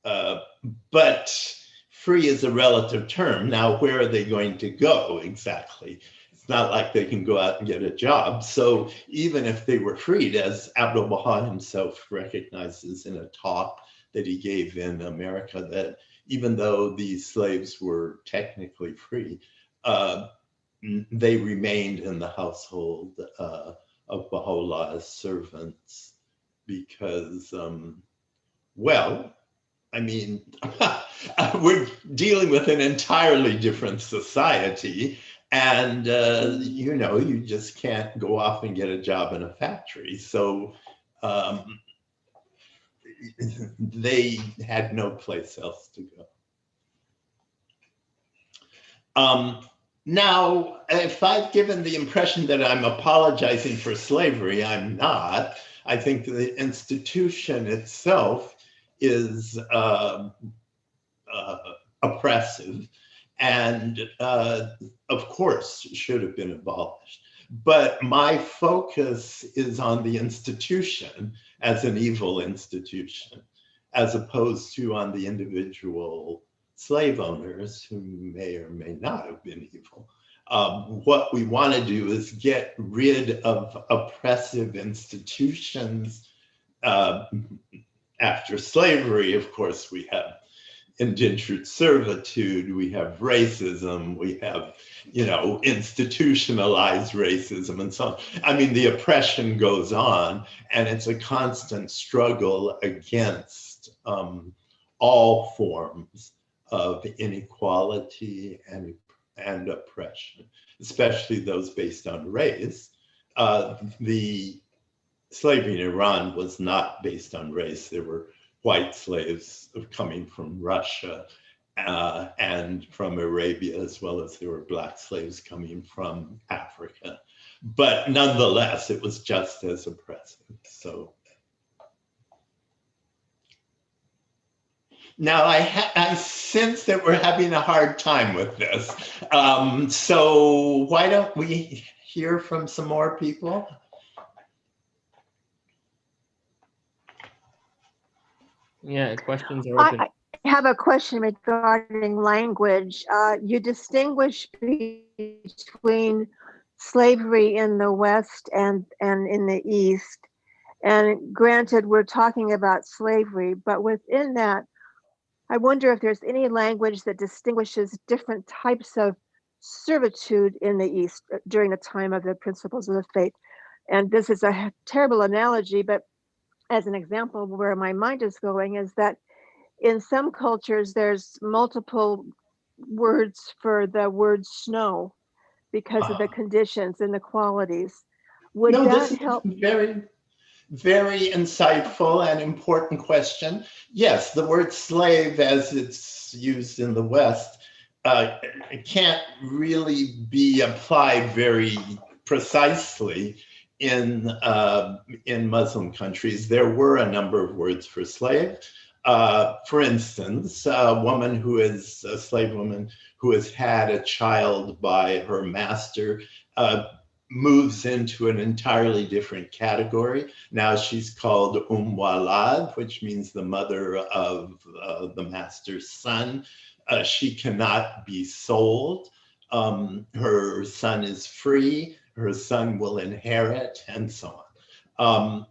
But free is a relative term. Now, where are they going to go exactly? It's not like they can go out and get a job. So even if they were freed, as Abdul Baha himself recognizes in a talk that he gave in America, that even though these slaves were technically free, they remained in the household of Baha'u'llah as servants because, well, I mean, we're dealing with an entirely different society, and you just can't go off and get a job in a factory. So they had no place else to go. Now, if I've given the impression that I'm apologizing for slavery, I'm not. I think the institution itself is oppressive and of course should have been abolished. But my focus is on the institution as an evil institution, as opposed to on the individual slave owners who may or may not have been evil. What we want to do is get rid of oppressive institutions. After slavery, of course, we have indentured servitude, we have racism, we have, institutionalized racism and so on. I mean, the oppression goes on, and it's a constant struggle against all forms of inequality and oppression, especially those based on race. The slavery in Iran was not based on race. There were white slaves coming from Russia and from Arabia, as well as there were black slaves coming from Africa. But nonetheless, it was just as oppressive. So now I sense that we're having a hard time with this. So why don't we hear from some more people? Yeah, questions are open. I have a question regarding language. You distinguish between slavery in the West and in the East. And granted, we're talking about slavery, but within that, I wonder if there's any language that distinguishes different types of servitude in the East during the time of the principles of the faith. And this is a terrible analogy, but as an example where my mind is going is that in some cultures, there's multiple words for the word snow because of the conditions and the qualities. Would that help? Very, very insightful and important question. Yes, the word slave as it's used in the West can't really be applied very precisely in Muslim countries. There were a number of words for slave. For instance, a woman who is a slave woman who has had a child by her master moves into an entirely different category. Now she's called Walad, which means the mother of the master's son. She cannot be sold. Her son is free. Her son will inherit, and so on.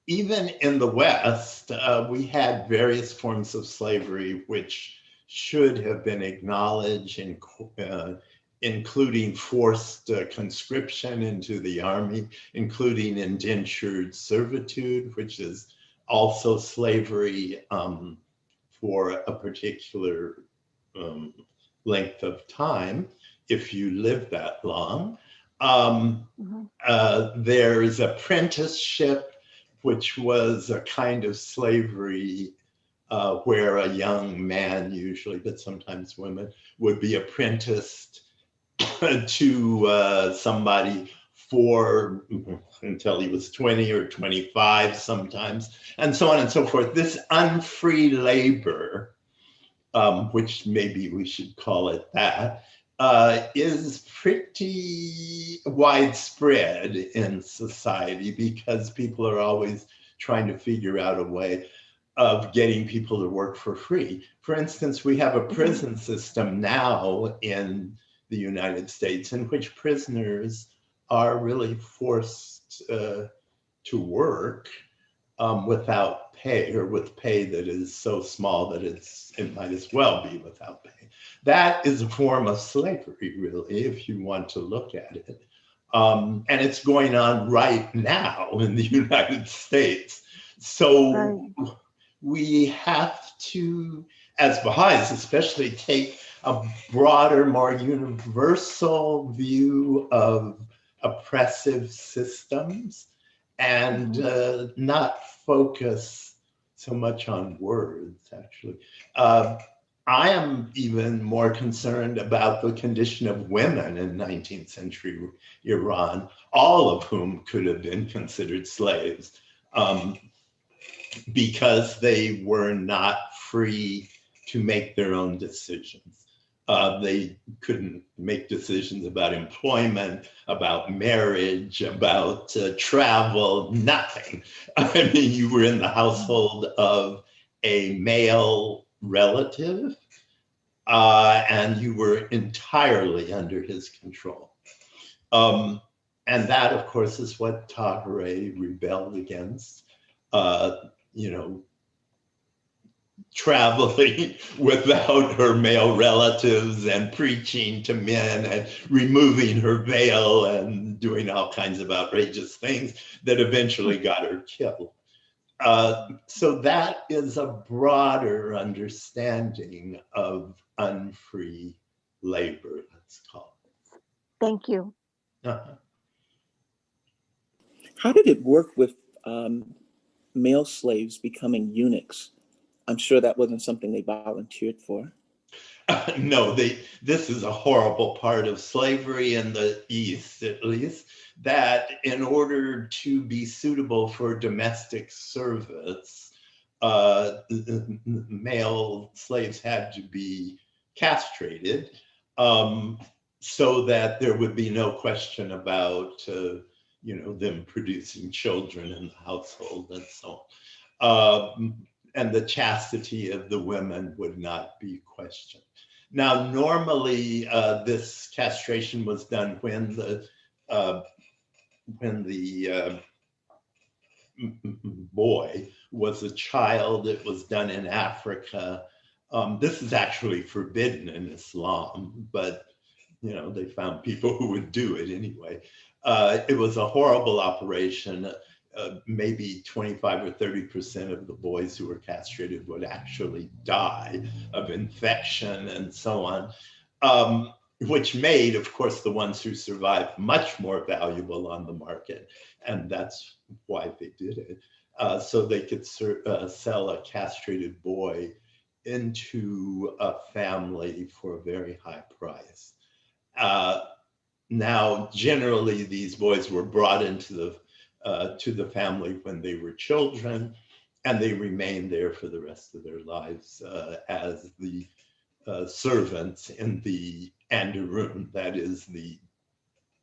Even in the West, we had various forms of slavery which should have been acknowledged, including forced conscription into the army, including indentured servitude, which is also slavery for a particular length of time, if you live that long. There's apprenticeship, which was a kind of slavery where a young man usually, but sometimes women, would be apprenticed to somebody until he was 20 or 25 sometimes, and so on and so forth. This unfree labor, which maybe we should call it that, is pretty widespread in society because people are always trying to figure out a way of getting people to work for free. For instance, we have a prison system now in the United States in which prisoners are really forced to work without pay, or with pay that is so small that it might as well be without pay. That is a form of slavery, really, if you want to look at it. And it's going on right now in the United States. So we have to, as Baha'is especially, take a broader, more universal view of oppressive systems and not focus so much on words, actually. I am even more concerned about the condition of women in 19th century Iran, all of whom could have been considered slaves, because they were not free to make their own decisions. They couldn't make decisions about employment, about marriage, about travel, nothing. I mean, you were in the household of a male relative, and you were entirely under his control. And that, of course, is what Tahereh rebelled against, you know, traveling without her male relatives and preaching to men and removing her veil and doing all kinds of outrageous things that eventually got her killed. So that is a broader understanding of unfree labor, let's call it. Thank you. How did it work with male slaves becoming eunuchs? I'm sure that wasn't something they volunteered for. No, this is a horrible part of slavery in the East, at least, that in order to be suitable for domestic service, male slaves had to be castrated, so that there would be no question about you know, them producing children in the household and so on. And the chastity of the women would not be questioned. Now, normally this castration was done when the boy was a child. It was done in Africa. This is actually forbidden in Islam, but you know, they found people who would do it anyway. It was a horrible operation. Maybe 25 or 30% of the boys who were castrated would actually die of infection and so on, which made, of course, the ones who survived much more valuable on the market. And that's why they did it. So they could sell a castrated boy into a family for a very high price. Now, generally, these boys were brought into to the family when they were children, and they remained there for the rest of their lives as the servants in the anderun, that is the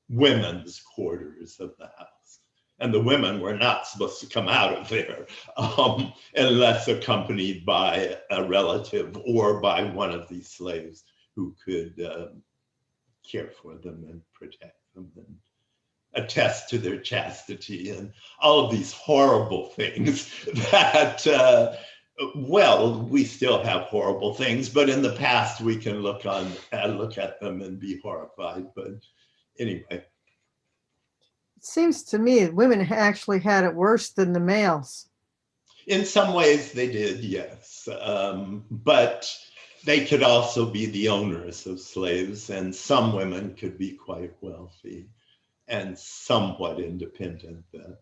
women's quarters of the house. And the women were not supposed to come out of there unless accompanied by a relative or by one of these slaves who could care for them and protect them and attest to their chastity and all of these horrible things that, well, we still have horrible things, but in the past we can look at them and be horrified. But anyway. It seems to me that women actually had it worse than the males. In some ways they did, yes. But they could also be the owners of slaves, and some women could be quite wealthy and somewhat independent that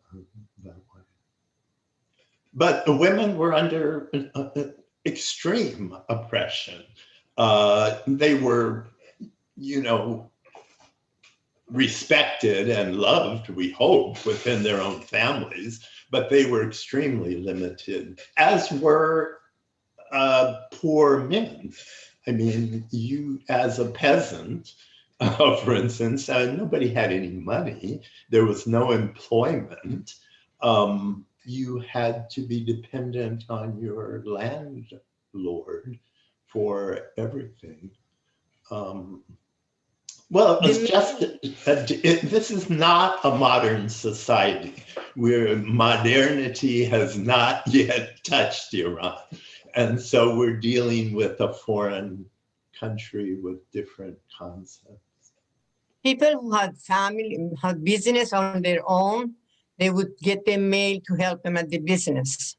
way. But the women were under extreme oppression. They were, you know, respected and loved, we hope, within their own families, but they were extremely limited, as were poor men. I mean, you as a peasant, for instance, nobody had any money. There was no employment. You had to be dependent on your landlord for everything. Well, it's just, this is not a modern society where modernity has not yet touched Iran. And so we're dealing with a foreign country with different concepts. People who had family, had business on their own, they would get their maid to help them at the business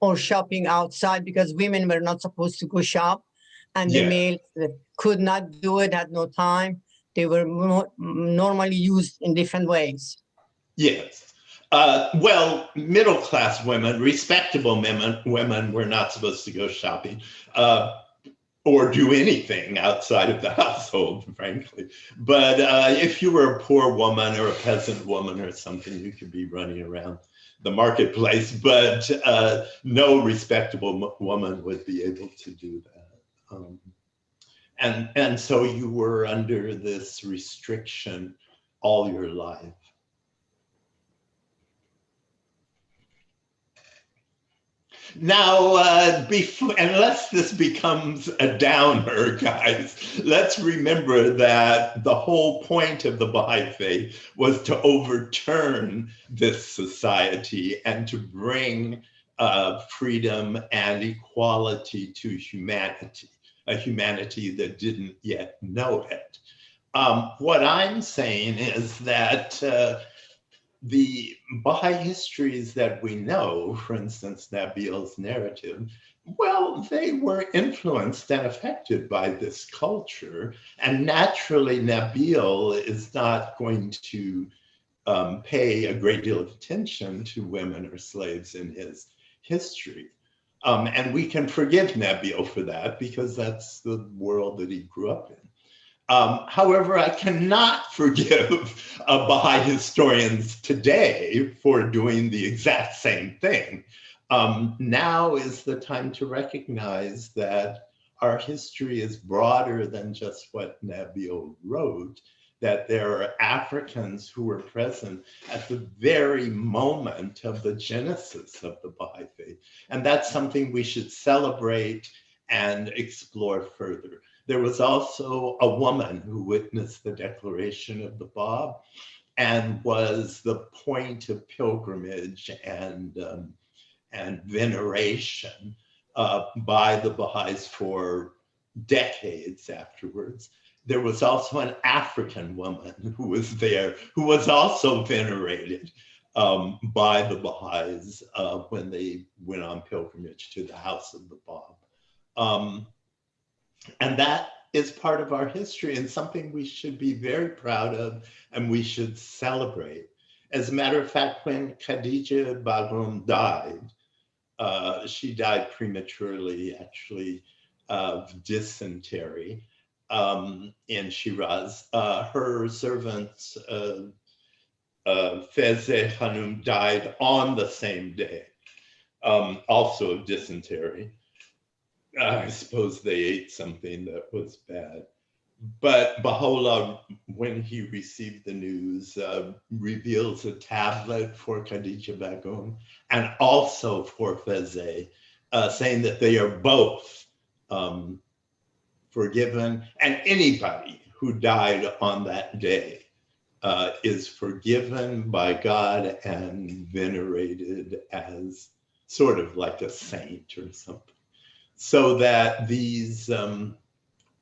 or shopping outside, because women were not supposed to go shop, and the male could not do it, had no time. They were normally used in different ways. Yes. Well, middle-class women, respectable women were not supposed to go shopping or do anything outside of the household, frankly. But if you were a poor woman or a peasant woman or something, you could be running around the marketplace, but no respectable woman would be able to do that. And so you were under this restriction all your life. Now, unless this becomes a downer, guys, let's remember that the whole point of the Baha'i faith was to overturn this society and to bring freedom and equality to humanity, a humanity that didn't yet know it. What I'm saying is that the Baha'i histories that we know, for instance, Nabil's narrative, well, they were influenced and affected by this culture. And naturally, Nabil is not going to pay a great deal of attention to women or slaves in his history. And we can forgive Nabil for that because that's the world that he grew up in. However, I cannot forgive Baha'i historians today for doing the exact same thing. Now is the time to recognize that our history is broader than just what Nabil wrote, that there are Africans who were present at the very moment of the genesis of the Baha'i faith. And that's something we should celebrate and explore further. There was also a woman who witnessed the declaration of the Bab and was the point of pilgrimage and veneration by the Baha'is for decades afterwards. There was also an African woman who was there, who was also venerated by the Baha'is when they went on pilgrimage to the house of the Bab. And that is part of our history and something we should be very proud of and we should celebrate. As a matter of fact, when Khadijih Bagum died, she died prematurely, actually, of dysentery in Shiraz. Her servant, Fezzeh Khanum, died on the same day, also of dysentery. I suppose they ate something that was bad. But Baha'u'llah, when he received the news, reveals a tablet for Khadijih Bagum and also for Fezzeh, saying that they are both forgiven, and anybody who died on that day is forgiven by God and venerated as sort of like a saint or something. So that these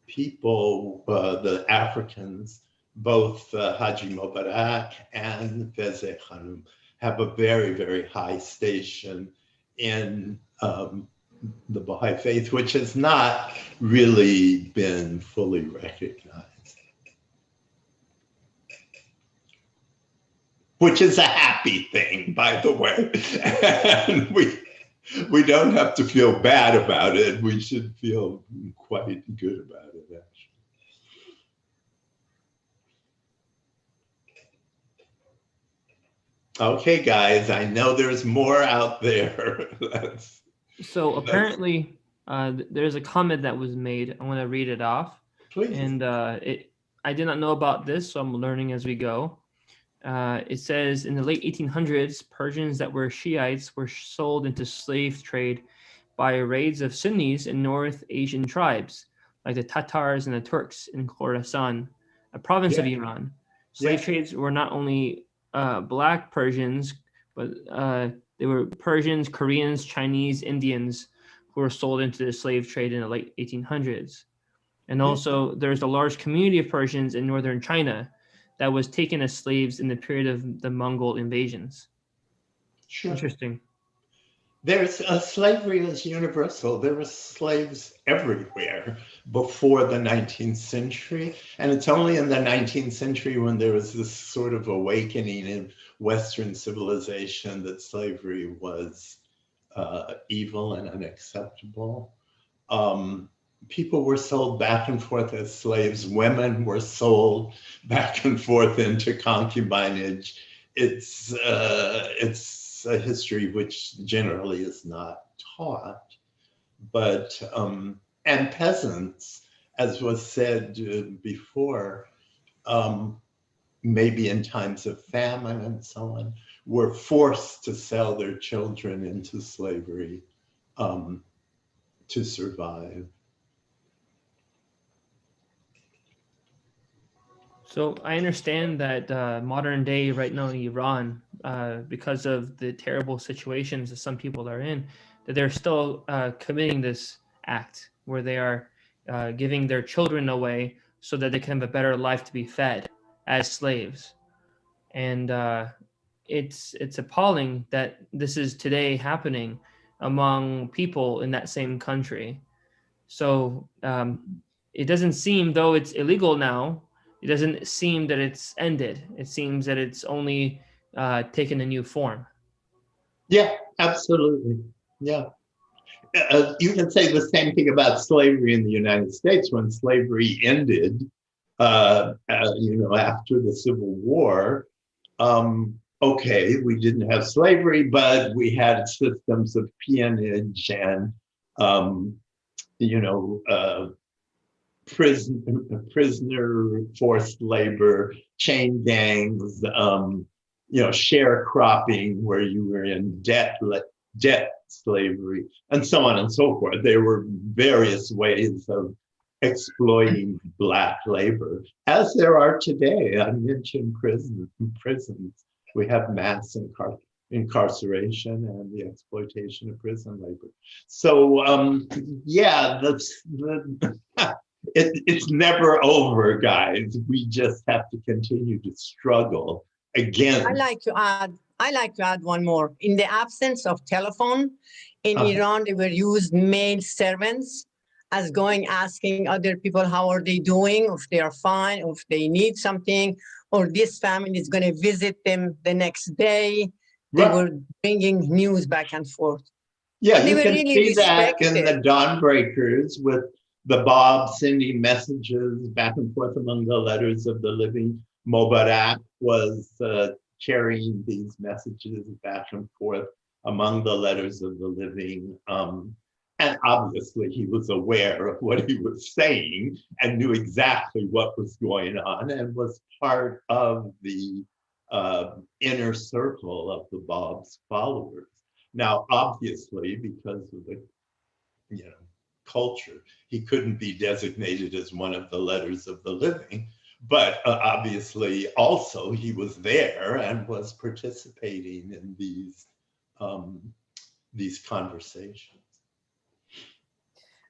people, the Africans, both Haji Mubarak and Fezzeh Khanum, have a very, very high station in the Baha'i faith, which has not really been fully recognized. Which is a happy thing, by the way. And we don't have to feel bad about it. We should feel quite good about it, actually. Okay, guys, I know there's more out there. So apparently, there's a comment that was made. I want to read it off. Please. And I did not know about this, so I'm learning as we go. It says in the late 1800s, Persians that were Shiites were sold into slave trade by raids of Sunnis and North Asian tribes, like the Tatars and the Turks in Khorasan, a province of Iran. Slave trades were not only Black Persians, but they were Persians, Koreans, Chinese, Indians who were sold into the slave trade in the late 1800s. And also there's a large community of Persians in northern China that was taken as slaves in the period of the Mongol invasions. Sure. Interesting. There's slavery is universal. There were slaves everywhere before the 19th century. And it's only in the 19th century when there was this sort of awakening in Western civilization that slavery was evil and unacceptable. People were sold back and forth as slaves. Women were sold back and forth into concubinage. It's a history which generally is not taught, but and peasants as was said before, maybe in times of famine and so on, were forced to sell their children into slavery to survive. So I understand that modern day right now in Iran, because of the terrible situations that some people are in, that they're still committing this act where they are giving their children away so that they can have a better life to be fed as slaves. And it's appalling that this is today happening among people in that same country. So it doesn't seem, though it's illegal now, it doesn't seem that it's ended. It seems that it's only taken a new form. Yeah, absolutely. Yeah. You can say the same thing about slavery in the United States. When slavery ended, after the Civil War, okay, we didn't have slavery, but we had systems of peonage and, prisoner forced labor, chain gangs, sharecropping, where you were in debt slavery, and so on and so forth. There were various ways of exploiting Black labor, as there are today. I mentioned prisons. We have mass incarceration and the exploitation of prison labor. So it's never over, guys. We just have to continue to struggle against. I like to add one more. In the absence of telephone, in Iran, they were used maid servants as going asking other people how are they doing, if they are fine, or if they need something, or this family is going to visit them the next day. They were bringing news back and forth. Yeah, they you were can really see that in respected. the Dawnbreakers with the Bob sending messages back and forth among the letters of the living. Mubarak was carrying these messages back and forth among the letters of the living. And obviously he was aware of what he was saying and knew exactly what was going on and was part of the inner circle of the Bob's followers. Now, obviously, because of the culture, he couldn't be designated as one of the letters of the living, but obviously also he was there and was participating in these conversations.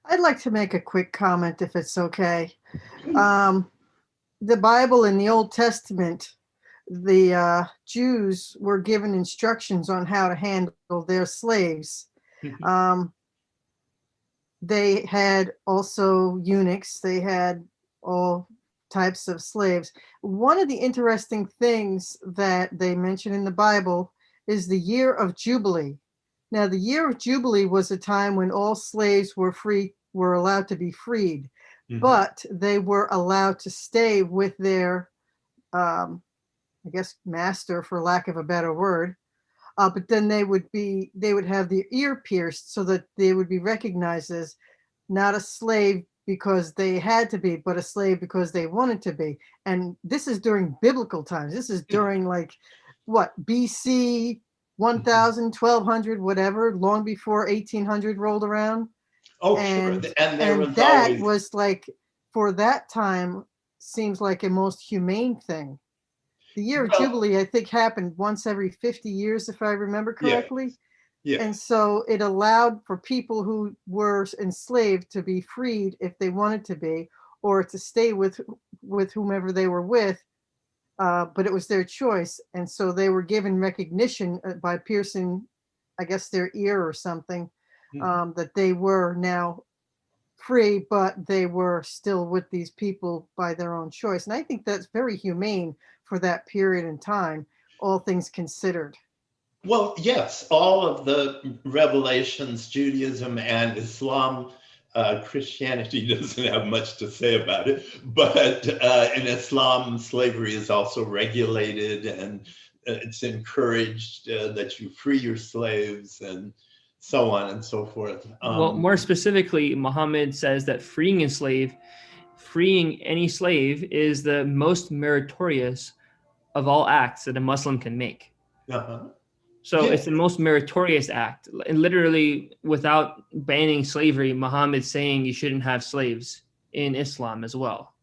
I'd like to make a quick comment, if it's okay. The Bible in the Old Testament, the Jews were given instructions on how to handle their slaves. They had also eunuchs. They had all types of slaves. One of the interesting things that they mention in the Bible is the year of Jubilee. Now, the year of Jubilee was a time when all slaves were allowed to be freed, but they were allowed to stay with their, master, for lack of a better word. But then they would have their ear pierced so that they would be recognized as not a slave because they had to be, but a slave because they wanted to be. And this is during biblical times. This is during BC 1000, 1200, whatever, long before 1800 rolled around. Oh, and, sure. And that was like, for that time, seems like a most humane thing. The year of Jubilee, I think, happened once every 50 years, if I remember correctly. Yeah. And so it allowed for people who were enslaved to be freed if they wanted to be, or to stay with whomever they were with. But it was their choice. And so they were given recognition by piercing, I guess, their ear or something, that they were now free, but they were still with these people by their own choice. And I think that's very humane for that period in time, all things considered. Well, yes, all of the revelations, Judaism and Islam, Christianity doesn't have much to say about it, but in Islam, slavery is also regulated, and it's encouraged that you free your slaves and so on and so forth. Well, more specifically, Muhammad says that freeing a slave freeing any slave is the most meritorious of all acts that a Muslim can make. So Yeah. it's the most meritorious act. And literally, without banning slavery, Muhammad's saying you shouldn't have slaves in Islam as well.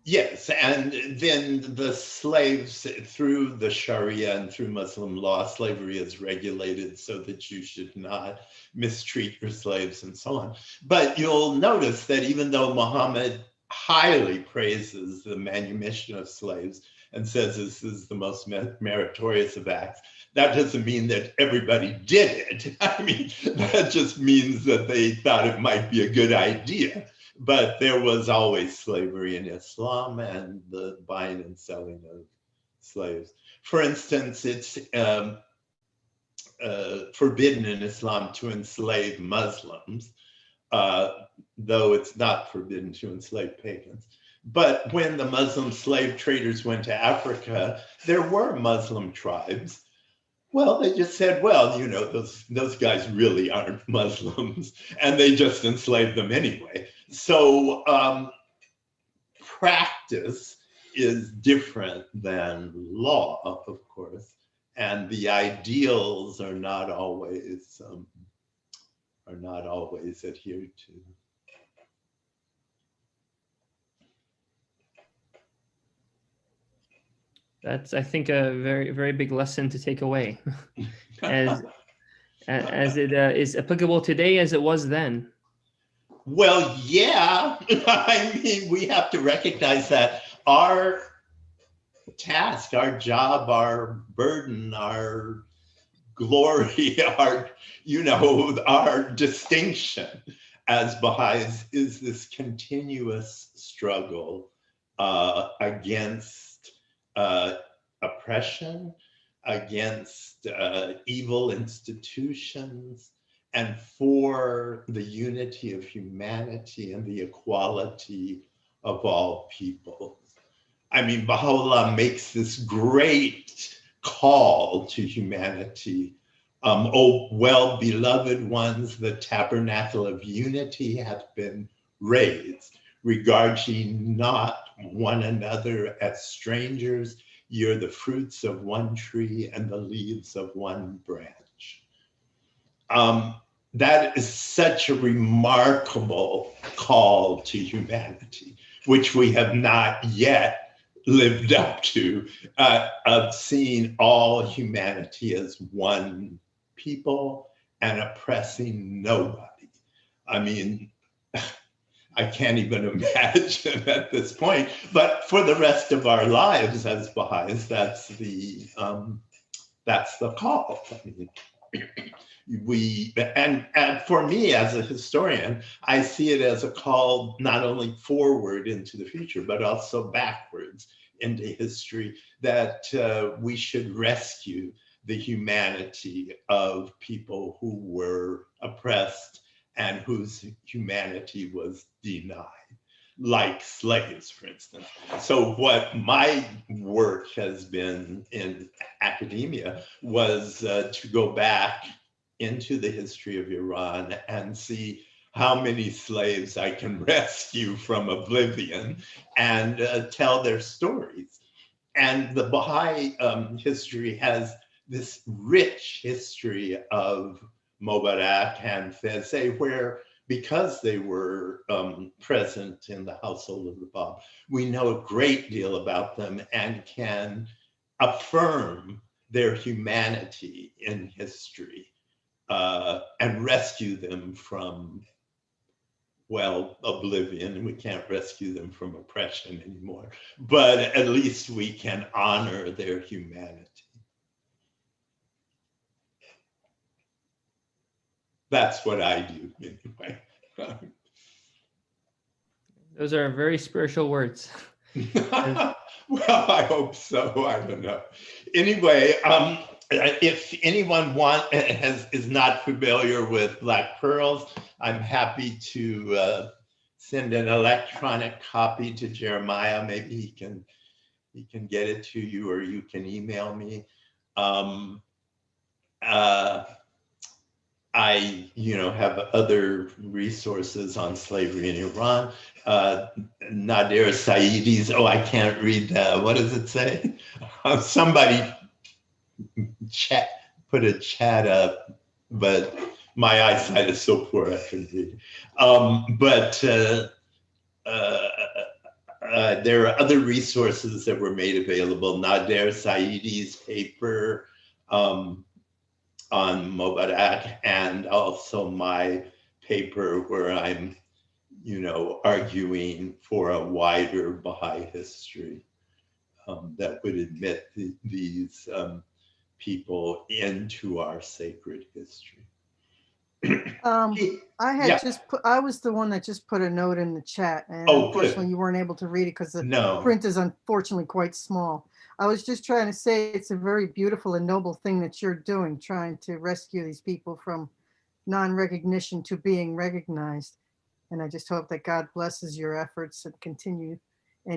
Yes, and then the slaves, through the Sharia and through Muslim law, slavery is regulated so that you should not mistreat your slaves and so on. But you'll notice that even though Muhammad highly praises the manumission of slaves and says this is the most meritorious of acts, that doesn't mean that everybody did it. I mean, that just means that they thought it might be a good idea. But there was always slavery in Islam and the buying and selling of slaves. For instance, it's forbidden in Islam to enslave Muslims, though it's not forbidden to enslave pagans. But when the Muslim slave traders went to Africa, there were Muslim tribes. Well, they just said, well, you know, those guys really aren't Muslims, and they just enslaved them anyway. So practice is different than law, of course, and the ideals are not always adhered to. That's, I think, a very, very big lesson to take away, as it is applicable today as it was then. Well, yeah, I mean, we have to recognize that our task, our job, our burden, our glory, our distinction as Baha'is is this continuous struggle against oppression, against evil institutions, and for the unity of humanity and the equality of all people. I mean, Baha'u'llah makes this great call to humanity. O well-beloved ones, the tabernacle of unity hath been raised. Regard ye not one another as strangers. You're the fruits of one tree and the leaves of one branch. That is such a remarkable call to humanity, which we have not yet lived up to, of seeing all humanity as one people and oppressing nobody. I mean, I can't even imagine at this point, but for the rest of our lives as Baha'is, that's the call. I mean, and for me as a historian, I see it as a call not only forward into the future, but also backwards into history, that we should rescue the humanity of people who were oppressed and whose humanity was denied, like slaves, for instance. So what my work has been in academia was to go back into the history of Iran and see how many slaves I can rescue from oblivion and tell their stories. And the Baha'i history has this rich history of Mubarak and Fezzeh, where because they were present in the household of the Bab, we know a great deal about them and can affirm their humanity in history and rescue them from, well, oblivion. We can't rescue them from oppression anymore, but at least we can honor their humanity. That's what I do anyway. Those are very spiritual words. Well, I hope so. I don't know. Anyway, if anyone is not familiar with Black Pearls, I'm happy to send an electronic copy to Jeremiah. Maybe he can get it to you, or you can email me. I, have other resources on slavery in Iran. Nader Saiedi's, I can't read, what does it say? Somebody put a chat up, but my eyesight is so poor I couldn't read. There are other resources that were made available. Nader Saiedi's paper on Mubarak, and also my paper where I'm, arguing for a wider Baha'i history that would admit these people into our sacred history. I was the one that just put a note in the chat, and unfortunately you weren't able to read it because the print is unfortunately quite small. I was just trying to say it's a very beautiful and noble thing that you're doing, trying to rescue these people from non-recognition to being recognized. And I just hope that God blesses your efforts and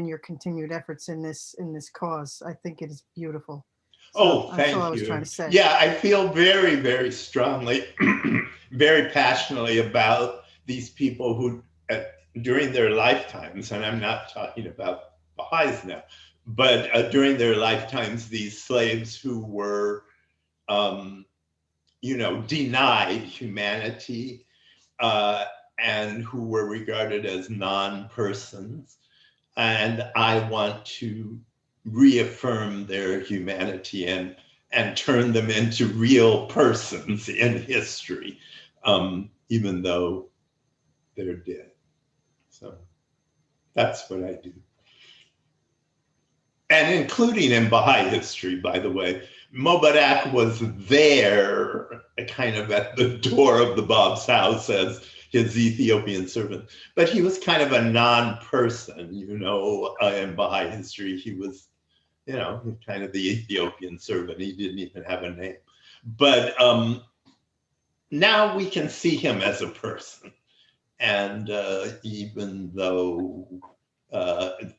your continued efforts in this cause. I think it is beautiful. So thank that's all you. I was trying to say. Yeah, I feel very, very strongly, very passionately about these people who, during their lifetimes, and I'm not talking about Baha'is now, but during their lifetimes, these slaves who were, denied humanity and who were regarded as non-persons. And I want to reaffirm their humanity and turn them into real persons in history, even though they're dead. So that's what I do. And including in Baha'i history, by the way, Mubarak was there kind of at the door of the Bab's house as his Ethiopian servant, but he was kind of a non-person, in Baha'i history. He was, kind of the Ethiopian servant. He didn't even have a name. But now we can see him as a person. And even though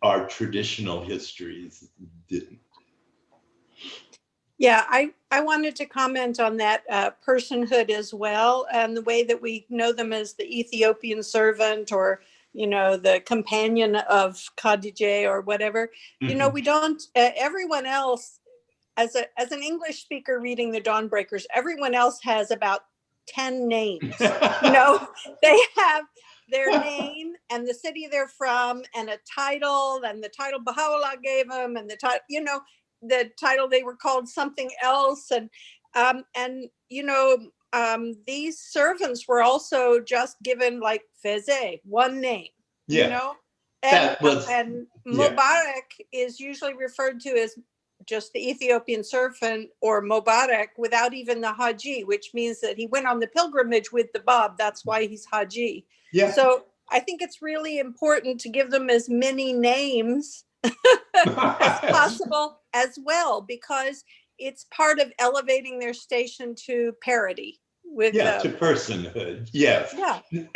our traditional histories didn't. Yeah, I wanted to comment on that personhood as well, and the way that we know them as the Ethiopian servant, or the companion of Khadijih or whatever. We don't. Everyone else, as an English speaker reading the Dawnbreakers, everyone else has about 10 names. They have their name and the city they're from, and a title, and the title Baha'u'llah gave them, and the title, the title they were called something else, and these servants were also just given like Fezzeh, one name. And Mubarak is usually referred to as just the Ethiopian servant, or Mubarak, without even the Haji, which means that he went on the pilgrimage with the Bab. That's why he's Haji. So I think it's really important to give them as many names as possible as well, because it's part of elevating their station to parity with to personhood. Yes.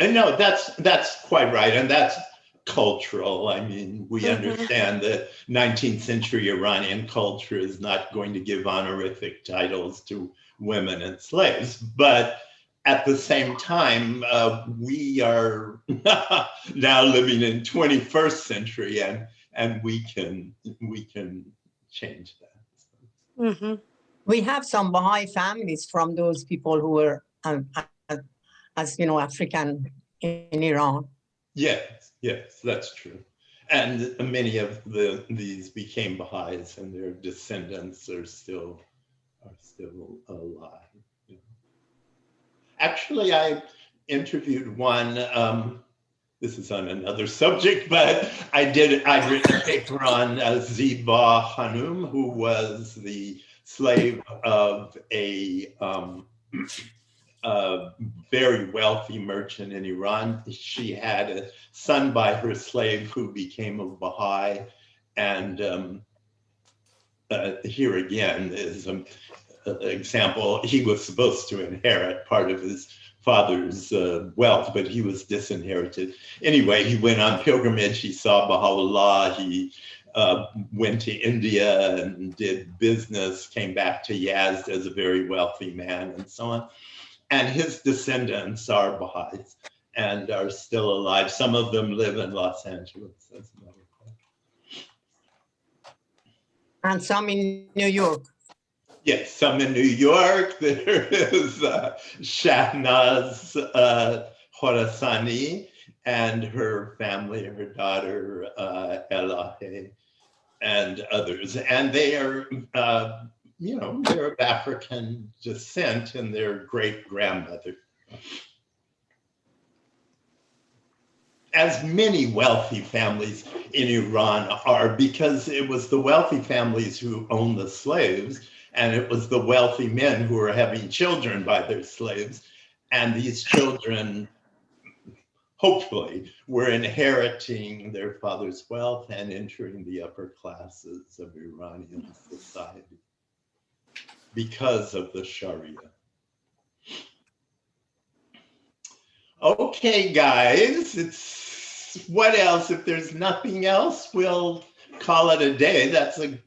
And no, that's quite right, and that's cultural. I mean, we understand that 19th century Iranian culture is not going to give honorific titles to women and slaves, but at the same time, we are now living in 21st century, and we can change that. We have some Baha'i families from those people who were, African in Iran. Yes, that's true. And many of these became Baha'is, and their descendants are still alive. Actually, I interviewed one. This is on another subject, but I'd written a paper on Fezzeh Khanum, who was the slave of a very wealthy merchant in Iran. She had a son by her slave who became a Baha'i, and here again is an example. He was supposed to inherit part of his father's wealth, but he was disinherited. Anyway, he went on pilgrimage. He saw Baha'u'llah. He went to India and did business, came back to Yazd as a very wealthy man, and so on. and his descendants are Baha'is and are still alive. Some of them live in Los Angeles, as a matter of fact. And some in New York. Yes, some in New York. There is Shahnaz Khorasani and her family, her daughter Elahe, and others. And they are, they're of African descent, and their great-grandmother. As many wealthy families in Iran are, because it was the wealthy families who owned the slaves, and it was the wealthy men who were having children by their slaves. And these children, hopefully, were inheriting their father's wealth and entering the upper classes of Iranian society because of the Sharia. Okay, guys, what else? If there's nothing else, we'll call it a day. That's a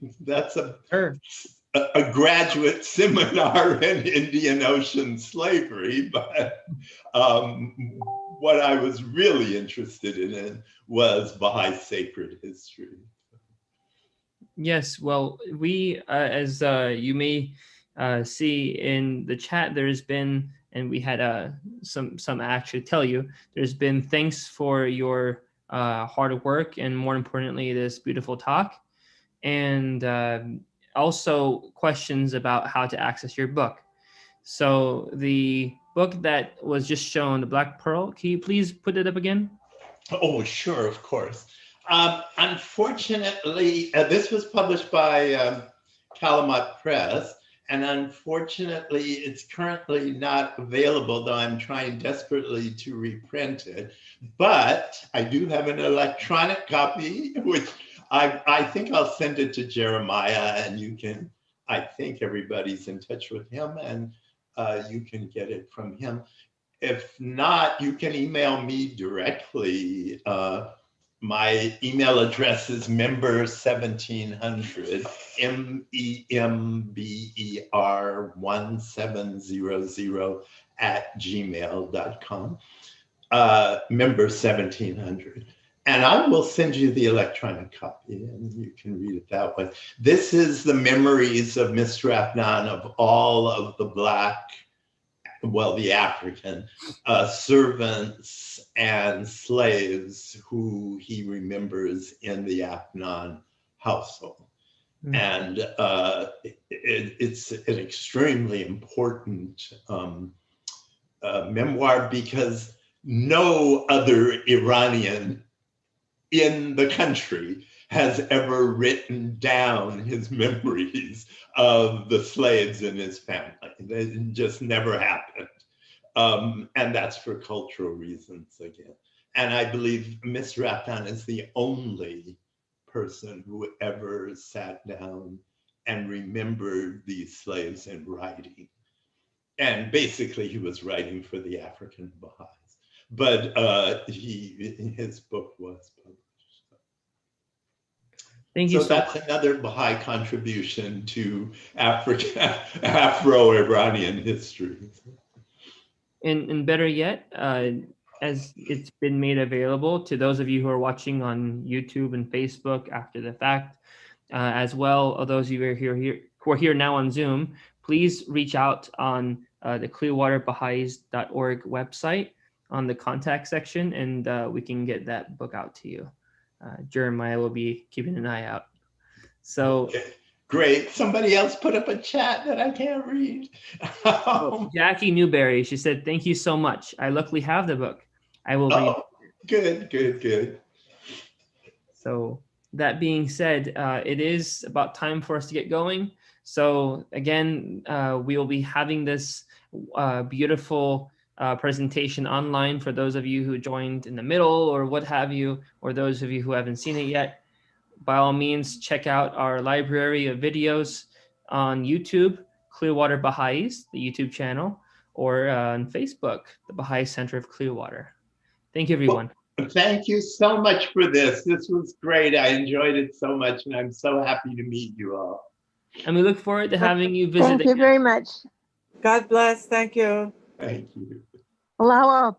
graduate seminar in Indian Ocean slavery, but what I was really interested in was Baha'i sacred history. Yes, well, we, as you may see in the chat, there's been, and we had some actually tell you, there's been thanks for your hard work, and more importantly, this beautiful talk, and also questions about how to access your book. So the book that was just shown, The Black Pearl, can you please put it up again? Oh, sure, of course. Unfortunately, this was published by Calumet Press, and unfortunately, it's currently not available, though I'm trying desperately to reprint it. But I do have an electronic copy, which I think I'll send it to Jeremiah, and you can, I think everybody's in touch with him, and you can get it from him. If not, you can email me directly. My email address is member1700, member1700 @gmail.com, member1700. And I will send you the electronic copy and you can read it that way. This is the memories of Mr. Afnan of all of the Black, well, the African servants and slaves who he remembers in the Afnan household. Mm-hmm. And it's an extremely important memoir, because no other Iranian in the country has ever written down his memories of the slaves in his family. It just never happened. And that's for cultural reasons again. And I believe Mr. Afnan is the only person who ever sat down and remembered these slaves in writing. And basically he was writing for the African Baha'is, but his book was published. Thank you so that's much. Another Baha'i contribution to Afro-Iranian history. And better yet, as it's been made available to those of you who are watching on YouTube and Facebook after the fact, as well, or those of you who are here now on Zoom, please reach out on the clearwaterbaha'is.org website on the contact section, and we can get that book out to you. Jeremiah will be keeping an eye out. So okay. Great. Somebody else put up a chat that I can't read. Jackie Newberry, she said, "Thank you so much. I luckily have the book. I will read it." Good. So that being said, it is about time for us to get going. So again, we will be having this beautiful presentation online for those of you who joined in the middle or what have you, or those of you who haven't seen it yet. By all means, check out our library of videos on YouTube, Clearwater Baha'is, the YouTube channel, or on Facebook, the Baha'i Center of Clearwater. Thank you, everyone. Well, thank you so much for this. This was great. I enjoyed it so much, and I'm so happy to meet you all. And we look forward to having you visit. Thank you very much. God bless. Thank you. Thank you. Allow